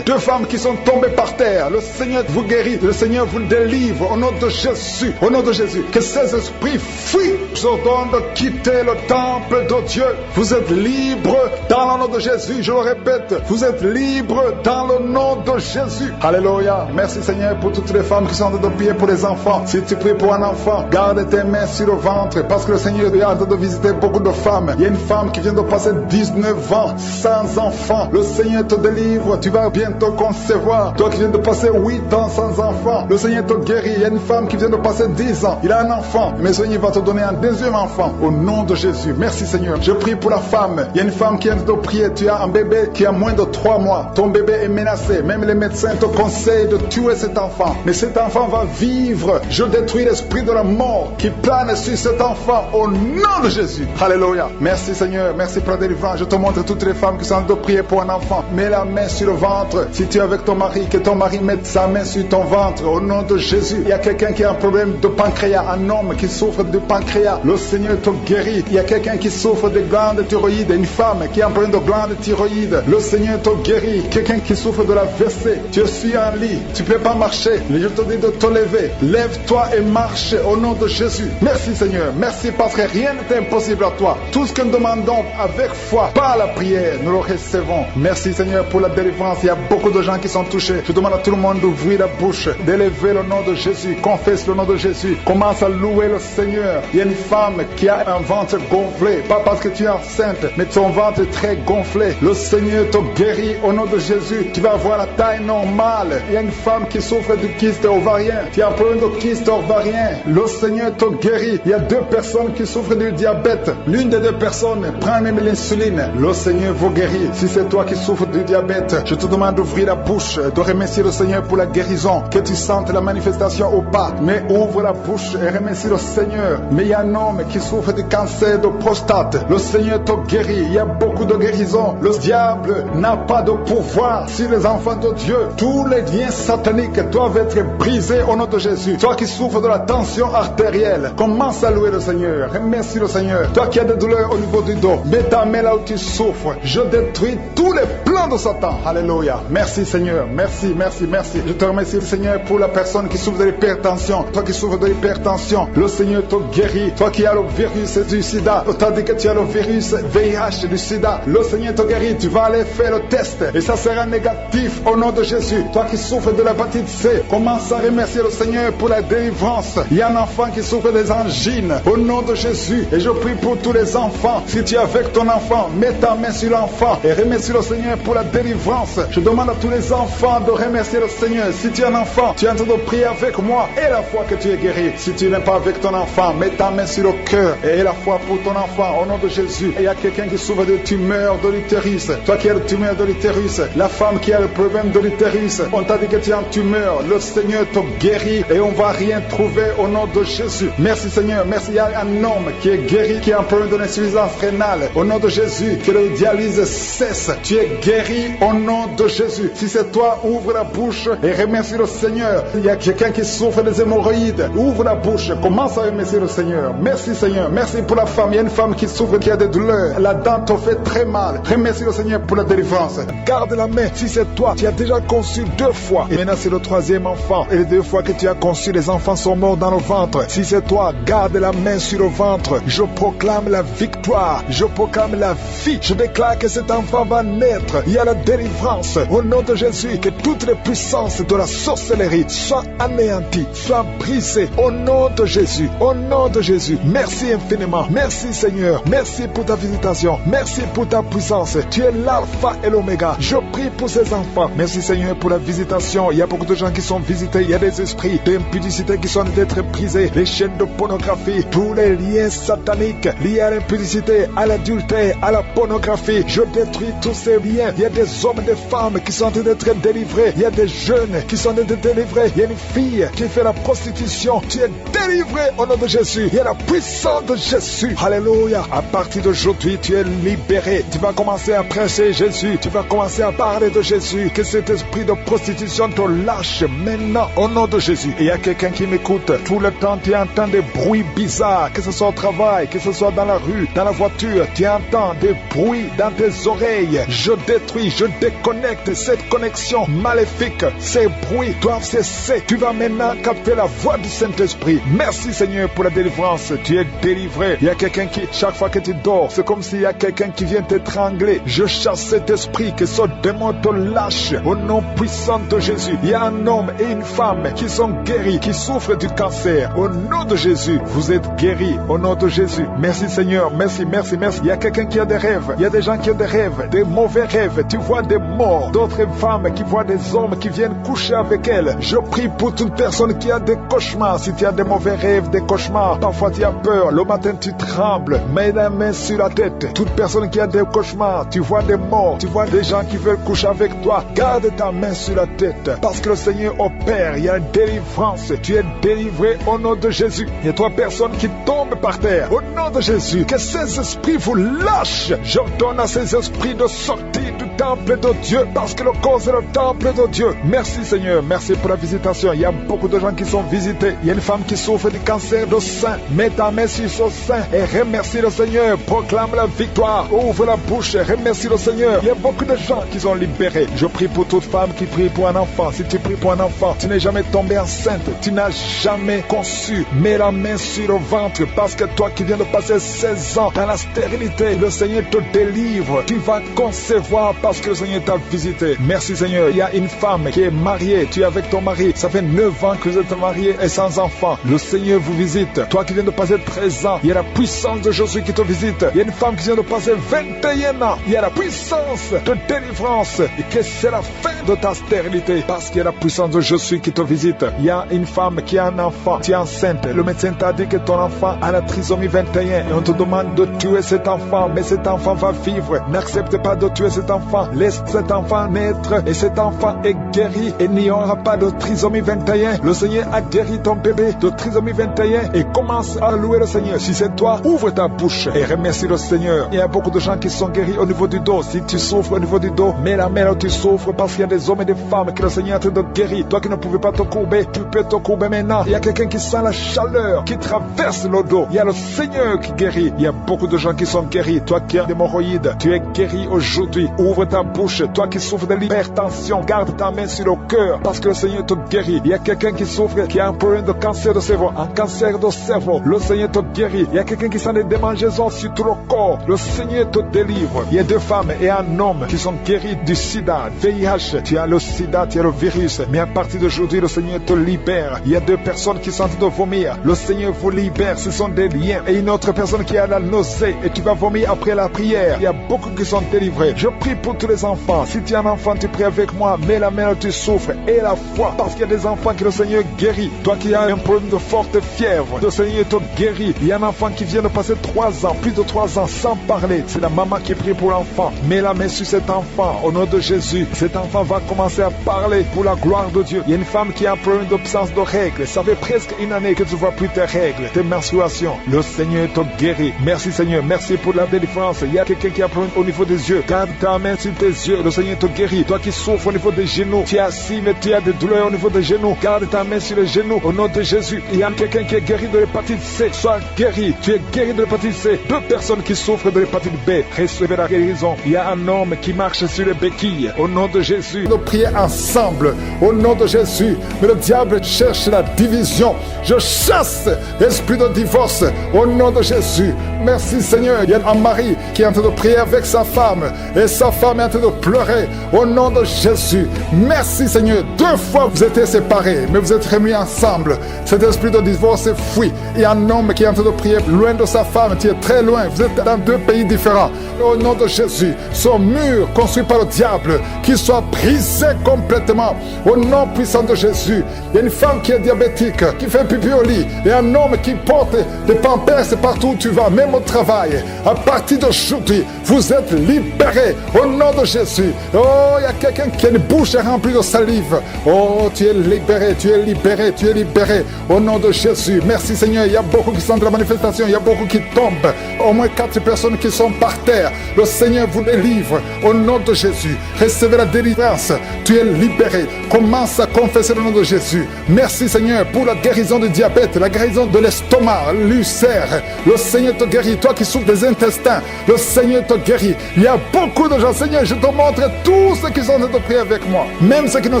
femmes qui sont tombées par terre. Le Seigneur vous guérit. Le Seigneur vous délivre au nom de Jésus. Au nom de Jésus. Que ces esprits fuient. Je ordonne de quitter le temple de Dieu. Vous êtes libres dans le nom de Jésus. Je le répète, vous êtes libres dans le nom de Jésus. Alléluia. Merci Seigneur pour toutes les femmes qui sont en train de prier pour les enfants. Si tu pries pour un enfant, garde tes mains sur le ventre parce que le Seigneur est en train de visiter beaucoup de femmes. Il y a une femme qui vient de passer 19 ans sans enfant. Le Seigneur te délivre. Tu vas bientôt concevoir. Toi qui viens de passer 8 ans sans enfant, le Seigneur te guérit. Il y a une femme qui vient de passer 10 ans. Il a un enfant. Mais le Seigneur va te donner un 2e enfant au nom de Jésus. Merci Seigneur. Je prie pour la femme. Il y a une femme qui vient de prier. Tu as un bébé qui a moins de 3 moi, ton bébé est menacé. Même les médecins te conseillent de tuer cet enfant. Mais cet enfant va vivre. Je détruis l'esprit de la mort qui plane sur cet enfant au nom de Jésus. Alléluia. Merci Seigneur. Merci pour la délivrance. Je te montre toutes les femmes qui sont en train de prier pour un enfant. Mets la main sur le ventre. Si tu es avec ton mari, que ton mari mette sa main sur ton ventre au nom de Jésus. Il y a quelqu'un qui a un problème de pancréas, un homme qui souffre de pancréas. Le Seigneur te guérit. Il y a quelqu'un qui souffre de glande thyroïde, une femme qui a un problème de glande thyroïde. Le Seigneur te guérit. Quelqu'un qui souffre de la WC. Tu suis en lit. Tu ne peux pas marcher. Mais je te dis de te lever. Lève-toi et marche au nom de Jésus. Merci Seigneur. Merci parce que rien n'est impossible à toi. Tout ce que nous demandons avec foi, par la prière, nous le recevons. Merci Seigneur pour la délivrance. Il y a beaucoup de gens qui sont touchés. Je demande à tout le monde d'ouvrir la bouche, d'élever le nom de Jésus. Confesse le nom de Jésus. Commence à louer le Seigneur. Il y a une femme qui a un ventre gonflé. Pas parce que tu es enceinte, mais ton ventre est très gonflé. Le Seigneur te guérit au nom de Jésus. Tu vas avoir la taille normale. Il y a une femme qui souffre de kyste ovarien. Tu as un problème de kyste ovarien. Le Seigneur te guérit. Il y a 2 personnes qui souffrent du diabète. L'une des 2 personnes prend même l'insuline. Le Seigneur vous guérit. Si c'est toi qui souffres du diabète, je te demande d'ouvrir la bouche, de remercier le Seigneur pour la guérison. Que tu sentes la manifestation ou pas. Mais ouvre la bouche et remercie le Seigneur. Mais il y a un homme qui souffre du cancer de prostate. Le Seigneur te guérit. Il y a beaucoup de guérisons. Le diable n'a pas de pouvoir sur les enfants de Dieu. Tous les liens sataniques doivent être brisés au nom de Jésus. Toi qui souffres de la tension artérielle, commence à louer le Seigneur. Remercie le Seigneur. Toi qui as des douleurs au niveau du dos, mets ta main là où tu souffres. Je détruis tous les plans de Satan. Alléluia. Merci Seigneur. Merci, merci, merci. Je te remercie Seigneur pour la personne qui souffre de l'hypertension. Toi qui souffres de l'hypertension, le Seigneur te guérit. Toi qui as le virus du sida, on t'a dit que tu as le virus VIH du sida, le Seigneur te guérit. Tu vas aller faire le test et ça sera négatif au nom de Jésus. Toi qui souffres de l'hépatite C, commence à remercier le Seigneur pour la délivrance. Il y a un enfant qui souffre des angines au nom de Jésus. Et je prie pour tous les enfants. Si tu es avec ton enfant, mets ta main sur l'enfant et remercie le Seigneur pour la délivrance. Je demande à tous les enfants de remercier le Seigneur. Si tu es un enfant, tu es en train de prier avec moi et la foi que tu es guéri. Si tu n'es pas avec ton enfant, mets ta main sur le cœur et la foi pour ton enfant au nom de Jésus. Et il y a quelqu'un qui souffre de tumeur de l'utérus. Toi qui as le tumeur de l'utérus, la femme qui a le problème de l'utérus, on t'a dit que tu es en tumeur. Le Seigneur te guérit et on va rien trouver au nom de Jésus. Merci Seigneur. Merci. Il y a un homme qui est guéri, qui a un problème de l'insuffisance rénale. Au nom de Jésus, que le dialyse cesse. Tu es guéri au nom de Jésus. Si c'est toi, ouvre la bouche et remercie le Seigneur. Il y a quelqu'un qui souffre des hémorroïdes. Ouvre la bouche. Commence à remercier le Seigneur. Merci Seigneur. Merci pour la femme. Il y a une femme qui souffre, qui a des douleurs. La dent te fait très mal. Remercie le Seigneur pour la délivrance. Garde la main. Si c'est toi, tu as déjà conçu 2 fois. Et maintenant c'est le 3e enfant. Et les 2 fois que tu as conçu, les enfants sont morts dans le ventre. Si c'est toi, garde la main sur le ventre. Je proclame la victoire. Je proclame la vie. Je déclare que cet enfant va naître. Il y a la délivrance. Au nom de Jésus, que toutes les puissances de la sorcellerie soient anéanties, soient brisées. Au nom de Jésus. Au nom de Jésus. Merci infiniment. Merci Seigneur. Merci pour ta visitation. Merci pour ta puissance. Tu es l'alpha et l'oméga. Je prie pour ces enfants. Merci Seigneur pour la visitation. Il y a beaucoup de gens qui sont visités. Il y a des esprits d'impudicité qui sont d'être brisés. Les chaînes de pornographie, tous les liens sataniques liés à l'impudicité, à l'adultère, à la pornographie. Je détruis tous ces liens. Il y a des hommes et des femmes qui sont en train d'être délivrés. Il y a des jeunes qui sont en train d'être délivrés. Il y a une fille qui fait la prostitution. Tu es délivré au nom de Jésus. Il y a la puissance de Jésus. Alléluia. À partir d'aujourd'hui, tu es libéré. Tu vas commencer à prêcher Jésus. Tu vas commencer à parler de Jésus. Que cet esprit de prostitution te lâche maintenant au nom de Jésus. Et il y a quelqu'un qui m'écoute. Tout le temps, tu entends des bruits bizarres. Que ce soit au travail, que ce soit dans la rue, dans la voiture. Tu entends des bruits dans tes oreilles. Je détruis, je déconnecte cette connexion maléfique. Ces bruits doivent cesser. Tu vas maintenant capter la voix du Saint-Esprit. Merci Seigneur pour la délivrance. Tu es délivré. Il y a quelqu'un qui, chaque fois que tu dors, c'est comme s'il y a quelqu'un qui vient t'étrangler. Je chasse cet esprit, que ce démon te lâche au nom puissant de Jésus. Il y a un homme et une femme qui sont guéris, qui souffrent du cancer. Au nom de Jésus, vous êtes guéris au nom de Jésus. Merci Seigneur, merci, merci, merci. Il y a quelqu'un qui a des rêves. Il y a des gens qui ont des rêves, des mauvais rêves. Tu vois des morts, d'autres femmes qui voient des hommes qui viennent coucher avec elles. Je prie pour toute personne qui a des cauchemars. Si tu as des mauvais rêves, des cauchemars, parfois tu as peur. Le matin tu trembles. Mets la main sur la tête. Toute personne qui a des cauchemars, tu vois des morts, tu vois des gens gens qui veulent coucher avec toi, garde ta main sur la tête, parce que le Seigneur opère, il y a une délivrance, tu es délivré au nom de Jésus. Il y a 3 personnes qui tombent par terre, au nom de Jésus, que ces esprits vous lâchent. J'ordonne à ces esprits de sortir du temple de Dieu, parce que le corps est le temple de Dieu. Merci Seigneur, merci pour la visitation. Il y a beaucoup de gens qui sont visités. Il y a une femme qui souffre du cancer de sein. Mets ta main sur son sein et remercie le Seigneur. Proclame la victoire, ouvre la bouche et remercie le Seigneur. Il y a beaucoup de gens qui sont libérés. Je prie pour toute femme qui prie pour un enfant. Si tu pries pour un enfant, tu n'es jamais tombé enceinte, tu n'as jamais conçu. Mets la main sur le ventre, parce que toi qui viens de passer 16 ans dans la stérilité, le Seigneur te délivre. Tu vas concevoir parce que le Seigneur t'a visité. Merci Seigneur. Il y a une femme qui est mariée, tu es avec ton mari, ça fait 9 ans que vous êtes mariés et sans enfant. Le Seigneur vous visite. Toi qui viens de passer 13 ans, il y a la puissance de Jésus qui te visite. Il y a une femme qui vient de passer 21 ans, il y a la puissance de délivrance, et que c'est la fin de ta stérilité, parce qu'il y a la puissance de Jésus qui te visite. Il y a une femme qui a un enfant, tu es enceinte, le médecin t'a dit que ton enfant a la trisomie 21 et on te demande de tuer cet enfant, mais cet enfant va vivre. N'accepte pas de tuer cet enfant, laisse cet enfant naître et cet enfant est guéri et il n'y aura pas de trisomie 21. Le Seigneur a guéri ton bébé de trisomie 21 et commence à louer le Seigneur. Si c'est toi, ouvre ta bouche et remercie le Seigneur. Il y a beaucoup de gens qui sont guéris au niveau du dos. Si tu souffres au niveau du dos, mets la main là où tu souffres, parce qu'il y a des hommes et des femmes que le Seigneur est en train de guérir. Toi qui ne pouvais pas te courber, tu peux te courber maintenant. Il y a quelqu'un qui sent la chaleur qui traverse le dos. Il y a le Seigneur qui guérit. Il y a beaucoup de gens qui sont guéris. Toi qui as des hémorroïdes, tu es guéri aujourd'hui. Ouvre ta bouche. Toi qui souffres de l'hypertension, garde ta main sur le cœur, parce que le Seigneur te guérit. Il y a quelqu'un qui souffre, qui a un problème de cancer de cerveau, un cancer de cerveau. Le Seigneur te guérit. Il y a quelqu'un qui sent des démangeaisons sur tout le corps. Le Seigneur te délivre. Il y a 2 femmes et un homme qui sont guéris du sida, VIH. Tu as le sida, tu as le virus, mais à partir d'aujourd'hui, le Seigneur te libère. Il y a 2 personnes qui sont en train de vomir. Le Seigneur vous libère. Ce sont des liens. Et une autre personne qui a la nausée et tu vas vomir après la prière. Il y a beaucoup qui sont délivrés. Je prie pour tous les enfants. Si tu es un enfant, tu pries avec moi. Mets la main où tu souffres et la foi, parce qu'il y a des enfants que le Seigneur guérit. Toi qui as un problème de forte fièvre, le Seigneur te guérit. Il y a un enfant qui vient de passer 3 ans, plus de 3 ans sans parler. C'est la maman qui prie pour l'enfant. Mets la main sur cet enfant au nom de Jésus. Cet enfant va commencer à parler pour la gloire de Dieu. Il y a une femme qui a un problème d'absence de règles. Ça fait presque 1 année que tu ne vois plus tes règles, tes menstruations. Le Seigneur te guérit. Merci Seigneur. Merci pour la délivrance. Il y a quelqu'un qui a un problème au niveau des yeux. Garde ta main sur tes yeux. Le Seigneur te guérit. Toi qui souffres au niveau des genoux, tu es assis mais tu as des douleurs au niveau des genoux. Garde ta main sur les genoux au nom de Jésus. Il y a quelqu'un qui est guéri de l'hépatite C. Sois guéri. Tu es guéri de l'hépatite C. 2 personnes qui souffrent de l'hépatite B, recevez la guérison. Il y a un homme qui marche sur les béquilles. Au nom de Jésus, nous prions ensemble. Au nom de Jésus. Mais le diable cherche la division. Je chasse l'esprit de divorce. Au nom de Jésus. Merci Seigneur. Il y a un mari qui est en train de prier avec sa femme. Et sa femme est en train de pleurer. Au nom de Jésus. Merci Seigneur. 2 fois vous étiez séparés, mais vous êtes remis ensemble. Cet esprit de divorce est fui. Il y a un homme qui est en train de prier loin de sa femme, qui est très loin. Vous êtes dans 2 pays différents. Au nom de Jésus, ce mur construit par le diable, qu'il soit brisé complètement. Au nom puissant de Jésus. Il y a une femme qui est diabétique, qui fait pipi au lit. Et un homme qui porte des pampers partout où tu vas, même au travail. À partir d'aujourd'hui, vous êtes libérés. Au nom de Jésus. Oh, il y a quelqu'un qui a une bouche remplie de salive. Oh, tu es libéré, tu es libéré, tu es libéré. Au nom de Jésus. Merci Seigneur. Il y a beaucoup qui sont de la manifestation. Il y a beaucoup qui tombent. Au moins 4 personnes qui sont par terre. Le Seigneur vous délivre. Au nom de Jésus. Recevez la délivrance. Tu es libéré. Commence à confesser le nom de Jésus. Merci Seigneur pour la guérison du diabète, la guérison de l'estomac, l'ulcère. Le Seigneur te guérit. Toi qui souffres des intestins, le Seigneur te guérit. Il y a beaucoup de gens. Seigneur, je te montre tous ceux qui sont en train de prier avec moi. Même ceux qui ne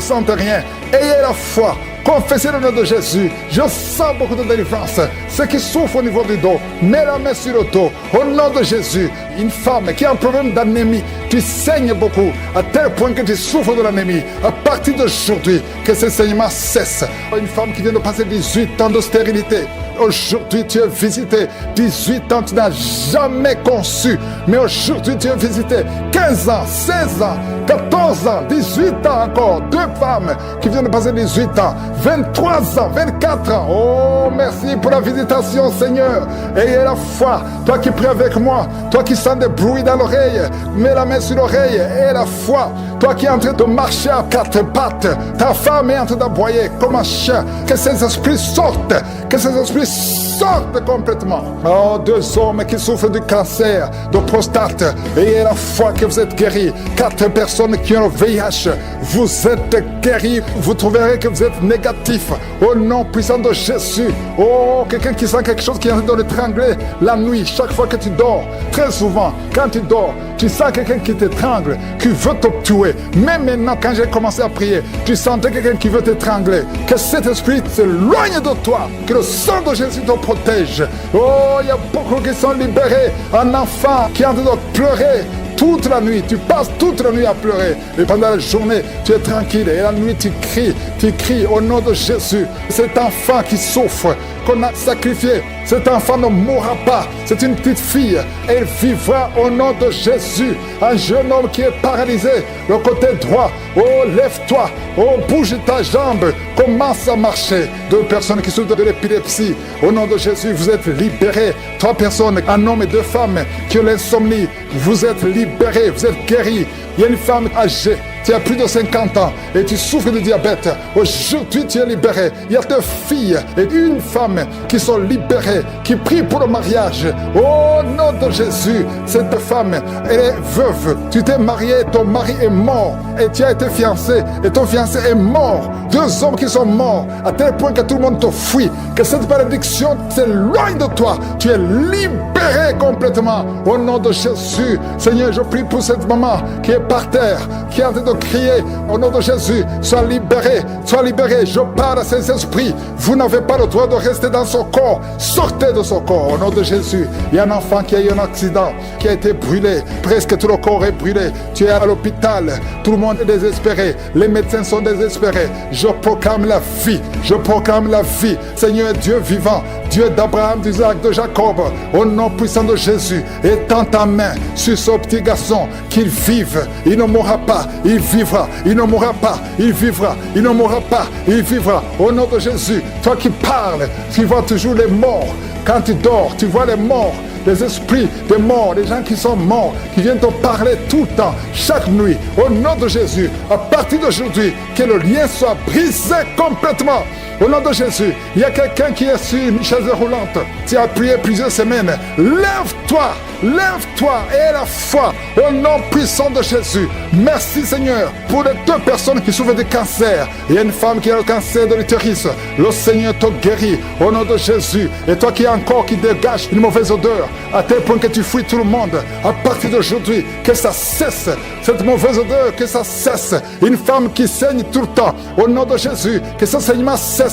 sentent rien. Ayez la foi. Confessez le nom de Jésus. Je sens beaucoup de délivrance. Ceux qui souffrent au niveau du dos, mets la main sur le dos. Au nom de Jésus. Une femme qui a un problème d'anémie, tu saignes beaucoup, à tel point que tu souffres de l'anémie. À partir d'aujourd'hui, que ce saignement cesse. Une femme qui vient de passer 18 ans de stérilité. Aujourd'hui, tu es visité. 18 ans, tu n'as jamais conçu. Mais aujourd'hui, tu es visité. 15 ans, 16 ans, 14 ans, 18 ans encore. 2 femmes qui viennent de passer 18 ans. 23 ans, 24 ans. Oh, merci pour la visitation, Seigneur. Ayez la foi. Toi qui pries avec moi, toi qui sens des bruits dans l'oreille, mets la main sur l'oreille et la foi. Toi qui es en train de marcher à quatre pattes, ta femme est en train d'aboyer comme un chien. Que ces esprits sortent, que ces esprits sortent complètement. Oh, 2 hommes qui souffrent du cancer, de prostate, et la foi que vous êtes guéris. 4 personnes qui ont le VIH, vous êtes guéris. Vous trouverez que vous êtes négatif. Au nom puissant de Jésus. Oh, quelqu'un qui sent quelque chose qui est en train de l'étrangler la nuit, chaque fois que tu dors. Très souvent, quand tu dors, tu sens quelqu'un qui t'étrangle, qui veut te tuer. Même maintenant, quand j'ai commencé à prier, tu sentais quelqu'un qui veut t'étrangler. Que cet esprit s'éloigne de toi. Que le sang de Jésus te protège. Oh, il y a beaucoup qui sont libérés. Un enfant qui est en train de pleurer toute la nuit, tu passes toute la nuit à pleurer. Et pendant la journée, tu es tranquille. Et la nuit, tu cries au nom de Jésus. Cet enfant qui souffre, qu'on a sacrifié, cet enfant ne mourra pas. C'est une petite fille. Elle vivra au nom de Jésus. Un jeune homme qui est paralysé, le côté droit. Oh, lève-toi. Oh, bouge ta jambe. Commence à marcher. 2 personnes qui souffrent de l'épilepsie. Au nom de Jésus, vous êtes libérés. 3 personnes, un homme et 2 femmes qui ont l'insomnie. Vous êtes libérés, vous êtes guéris. Il y a une femme âgée, tu as plus de 50 ans et tu souffres de diabète. Aujourd'hui, tu es libéré. Il y a 2 filles et une femme qui sont libérées, qui prient pour le mariage. Au nom de Jésus, cette femme, elle est veuve. Tu t'es marié, ton mari est mort et tu as été fiancé et ton fiancé est mort. 2 hommes qui sont morts à tel point que tout le monde te fuit. Que cette malédiction s'éloigne de toi. Tu es libéré complètement. Au nom de Jésus, Seigneur, je prie pour cette maman qui est par terre, qui est en train de crier au nom de Jésus, sois libéré, sois libéré. Je parle à ces esprits. Vous n'avez pas le droit de rester dans son corps. Sortez de son corps au nom de Jésus. Il y a un enfant qui a eu un accident, qui a été brûlé, presque tout le corps est brûlé. Tu es à l'hôpital, tout le monde est désespéré, les médecins sont désespérés. Je proclame la vie, je proclame la vie. Seigneur Dieu vivant, Dieu d'Abraham, d'Isaac, de Jacob, au nom puissant de Jésus, étends ta main sur ce petit garçon, qu'il vive, il ne mourra pas, il vivra, il ne mourra pas, il vivra, il ne mourra pas, il vivra, au nom de Jésus. Toi qui parles, tu vois toujours les morts. Quand tu dors, tu vois les morts, les esprits des morts, les gens qui sont morts, qui viennent te parler tout le temps, chaque nuit, au nom de Jésus. À partir d'aujourd'hui, que le lien soit brisé complètement. Au nom de Jésus, il y a quelqu'un qui est sur une chaise roulante. Tu as prié plusieurs semaines. Lève-toi, lève-toi et la foi au nom puissant de Jésus. Merci Seigneur pour les 2 personnes qui souffrent de cancer. Il y a une femme qui a le cancer de l'utérus. Le Seigneur te guérit au nom de Jésus. Et toi qui as un corps qui dégage une mauvaise odeur, à tel point que tu fuis tout le monde, à partir d'aujourd'hui, que ça cesse. Cette mauvaise odeur, que ça cesse. Une femme qui saigne tout le temps, au nom de Jésus, que ce saignement cesse.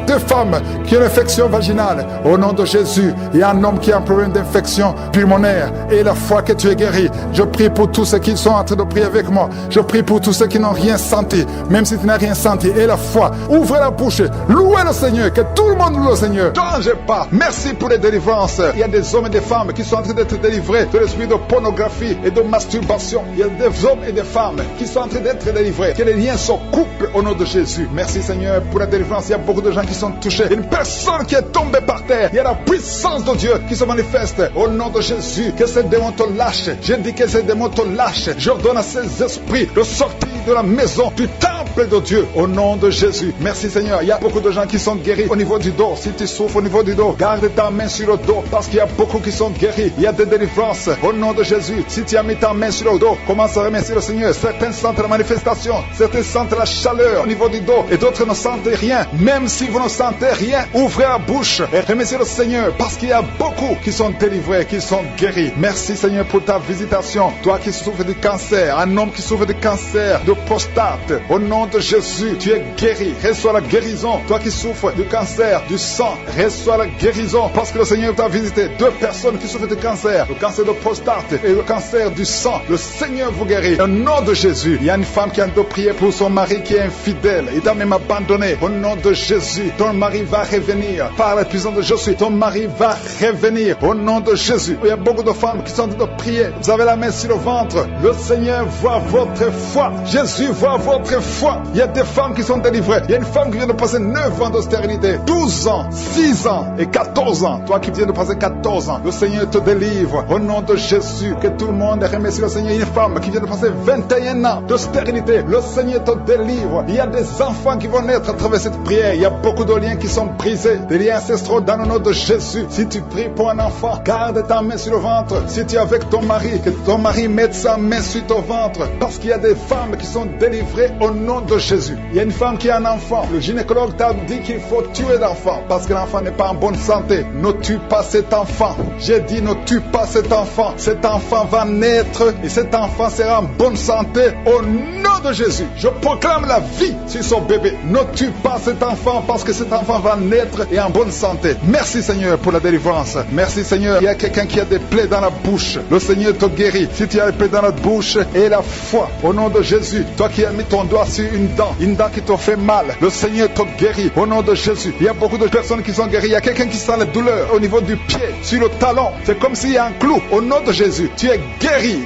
2 femmes qui ont une infection vaginale, au nom de Jésus. Il y a un homme qui a un problème d'infection pulmonaire et la foi que tu es guéri. Je prie pour tous ceux qui sont en train de prier avec moi. Je prie pour tous ceux qui n'ont rien senti, même si tu n'as rien senti. Et la foi, ouvrez la bouche, louez le Seigneur, que tout le monde loue le Seigneur. Ne changez pas. Merci pour les délivrances. Il y a des hommes et des femmes qui sont en train d'être délivrés de l'esprit de pornographie et de masturbation. Il y a des hommes et des femmes qui sont en train d'être délivrés. Que les liens se coupent au nom de Jésus. Merci Seigneur pour la délivrance. Il y a beaucoup de gens qui sont touchés. Une personne qui est tombée par terre. Il y a la puissance de Dieu qui se manifeste au nom de Jésus. Que ces démons te lâchent. Je dis que ces démons te lâchent. J'ordonne à ces esprits de sortir de la maison, du temple de Dieu, au nom de Jésus. Merci Seigneur. Il y a beaucoup de gens qui sont guéris au niveau du dos. Si tu souffres au niveau du dos, garde ta main sur le dos, parce qu'il y a beaucoup qui sont guéris. Il y a des délivrances au nom de Jésus. Si tu as mis ta main sur le dos, commence à remercier le Seigneur. Certains sentent la manifestation, certains sentent la chaleur au niveau du dos et d'autres ne sentent rien. Même si vous ne sentez rien, ouvrez la bouche et remerciez le Seigneur, parce qu'il y a beaucoup qui sont délivrés, qui sont guéris. Merci Seigneur pour ta visitation. Toi qui souffres du cancer, un homme qui souffre du cancer de prostate, au nom de Jésus, tu es guéri. Reçois la guérison. Toi qui souffres du cancer du sang, reçois la guérison, parce que le Seigneur t'a visité. 2 personnes qui souffrent du cancer, le cancer de prostate et le cancer du sang. Le Seigneur vous guérit. Au nom de Jésus, il y a une femme qui a de prier pour son mari qui est infidèle. Il t'a même abandonné. Au nom de Jésus, ton mari va revenir. Par la puissance de Jésus, ton mari va revenir. Au nom de Jésus. Il y a beaucoup de femmes qui sont en train de prier. Vous avez la main sur le ventre. Le Seigneur voit votre foi. Jésus voit votre foi. foi. Il y a des femmes qui sont délivrées. Il y a une femme qui vient de passer 9 ans de stérilité, 12 ans, 6 ans et 14 ans. Toi qui viens de passer 14 ans, le Seigneur te délivre au nom de Jésus. Que tout le monde remercie le Seigneur. Une femme qui vient de passer 21 ans de stérilité, le Seigneur te délivre. Il y a des enfants qui vont naître à travers cette prière. Il y a beaucoup de liens qui sont brisés, des liens ancestraux dans le nom de Jésus. Si tu pries pour un enfant, garde ta main sur le ventre. Si tu es avec ton mari, que ton mari mette sa main sur ton ventre, parce qu'il y a des femmes qui sont délivrées au nom de Jésus. Il y a une femme qui a un enfant. Le gynécologue t'a dit qu'il faut tuer l'enfant parce que l'enfant n'est pas en bonne santé. Ne tue pas cet enfant. J'ai dit ne tue pas cet enfant. Cet enfant va naître et cet enfant sera en bonne santé au nom de Jésus. Je proclame la vie sur son bébé. Ne tue pas cet enfant parce que cet enfant va naître et en bonne santé. Merci Seigneur pour la délivrance. Merci Seigneur. Il y a quelqu'un qui a des plaies dans la bouche. Le Seigneur te guérit. Si tu as des plaies dans la bouche et la foi au nom de Jésus, toi qui as mis ton doigt sur une dent qui te fait mal, le Seigneur te guérit au nom de Jésus. Il y a beaucoup de personnes qui sont guéries. Il y a quelqu'un qui sent la douleur au niveau du pied, sur le talon. C'est comme s'il y a un clou. Au nom de Jésus, tu es guéri.